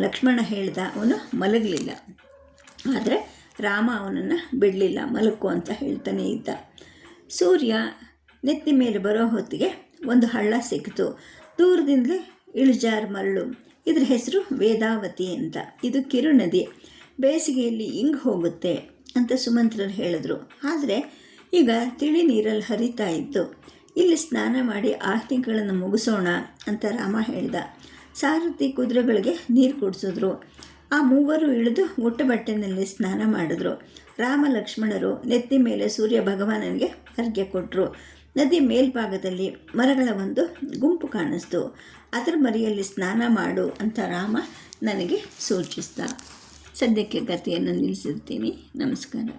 ಲಕ್ಷ್ಮಣ ಹೇಳ್ದ. ಅವನು ಮಲಗಲಿಲ್ಲ. ಆದರೆ ರಾಮ ಅವನನ್ನು ಬಿಡಲಿಲ್ಲ, ಮಲಕ್ಕು ಅಂತ ಹೇಳ್ತಾನೆ ಇದ್ದ. ಸೂರ್ಯ ನೆತ್ತಿ ಮೇಲೆ ಬರೋ ಹೊತ್ತಿಗೆ ಒಂದು ಹಳ್ಳ ಸಿಕ್ಕಿತು. ದೂರದಿಂದಲೇ ಇಳಿಜಾರು ಮರಳು. ಇದ್ರ ಹೆಸರು ವೇದಾವತಿ ಅಂತ. ಇದು ಕಿರು ನದಿ, ಬೇಸಿಗೆಯಲ್ಲಿ ಹಿಂಗೆ ಹೋಗುತ್ತೆ ಅಂತ ಸುಮಂತ್ರರು ಹೇಳಿದ್ರು. ಆದರೆ ಈಗ ತಿಳಿ ನೀರಲ್ಲಿ ಹರಿತಾ ಇತ್ತು. ಇಲ್ಲಿ ಸ್ನಾನ ಮಾಡಿ ಆಜ್ಞೆಗಳನ್ನು ಮುಗಿಸೋಣ ಅಂತ ರಾಮ ಹೇಳ್ದ. ಸಾರಥಿ ಕುದುರೆಗಳಿಗೆ ನೀರು ಕುಡಿಸಿದ್ರು. ಆ ಮೂವರು ಇಳಿದು ಮುಟ್ಟ ಬಟ್ಟೆನಲ್ಲಿ ಸ್ನಾನ ಮಾಡಿದ್ರು. ರಾಮ ಲಕ್ಷ್ಮಣರು ನೆತ್ತಿ ಮೇಲೆ ಸೂರ್ಯ ಭಗವಾನನಿಗೆ ಅರ್ಘ್ಯ ಕೊಟ್ಟರು. ನದಿ ಮೇಲ್ಭಾಗದಲ್ಲಿ ಮರಗಳ ಒಂದು ಗುಂಪು ಕಾಣಿಸ್ತು. ಅದರ ಮರೆಯಲ್ಲಿ ಸ್ನಾನ ಮಾಡು ಅಂತ ರಾಮ ನನಗೆ ಸೂಚಿಸ್ದ. ಸದ್ಯಕ್ಕೆ ಕಥೆಯನ್ನು ನಿಲ್ಲಿಸಿರ್ತೀನಿ. ನಮಸ್ಕಾರ.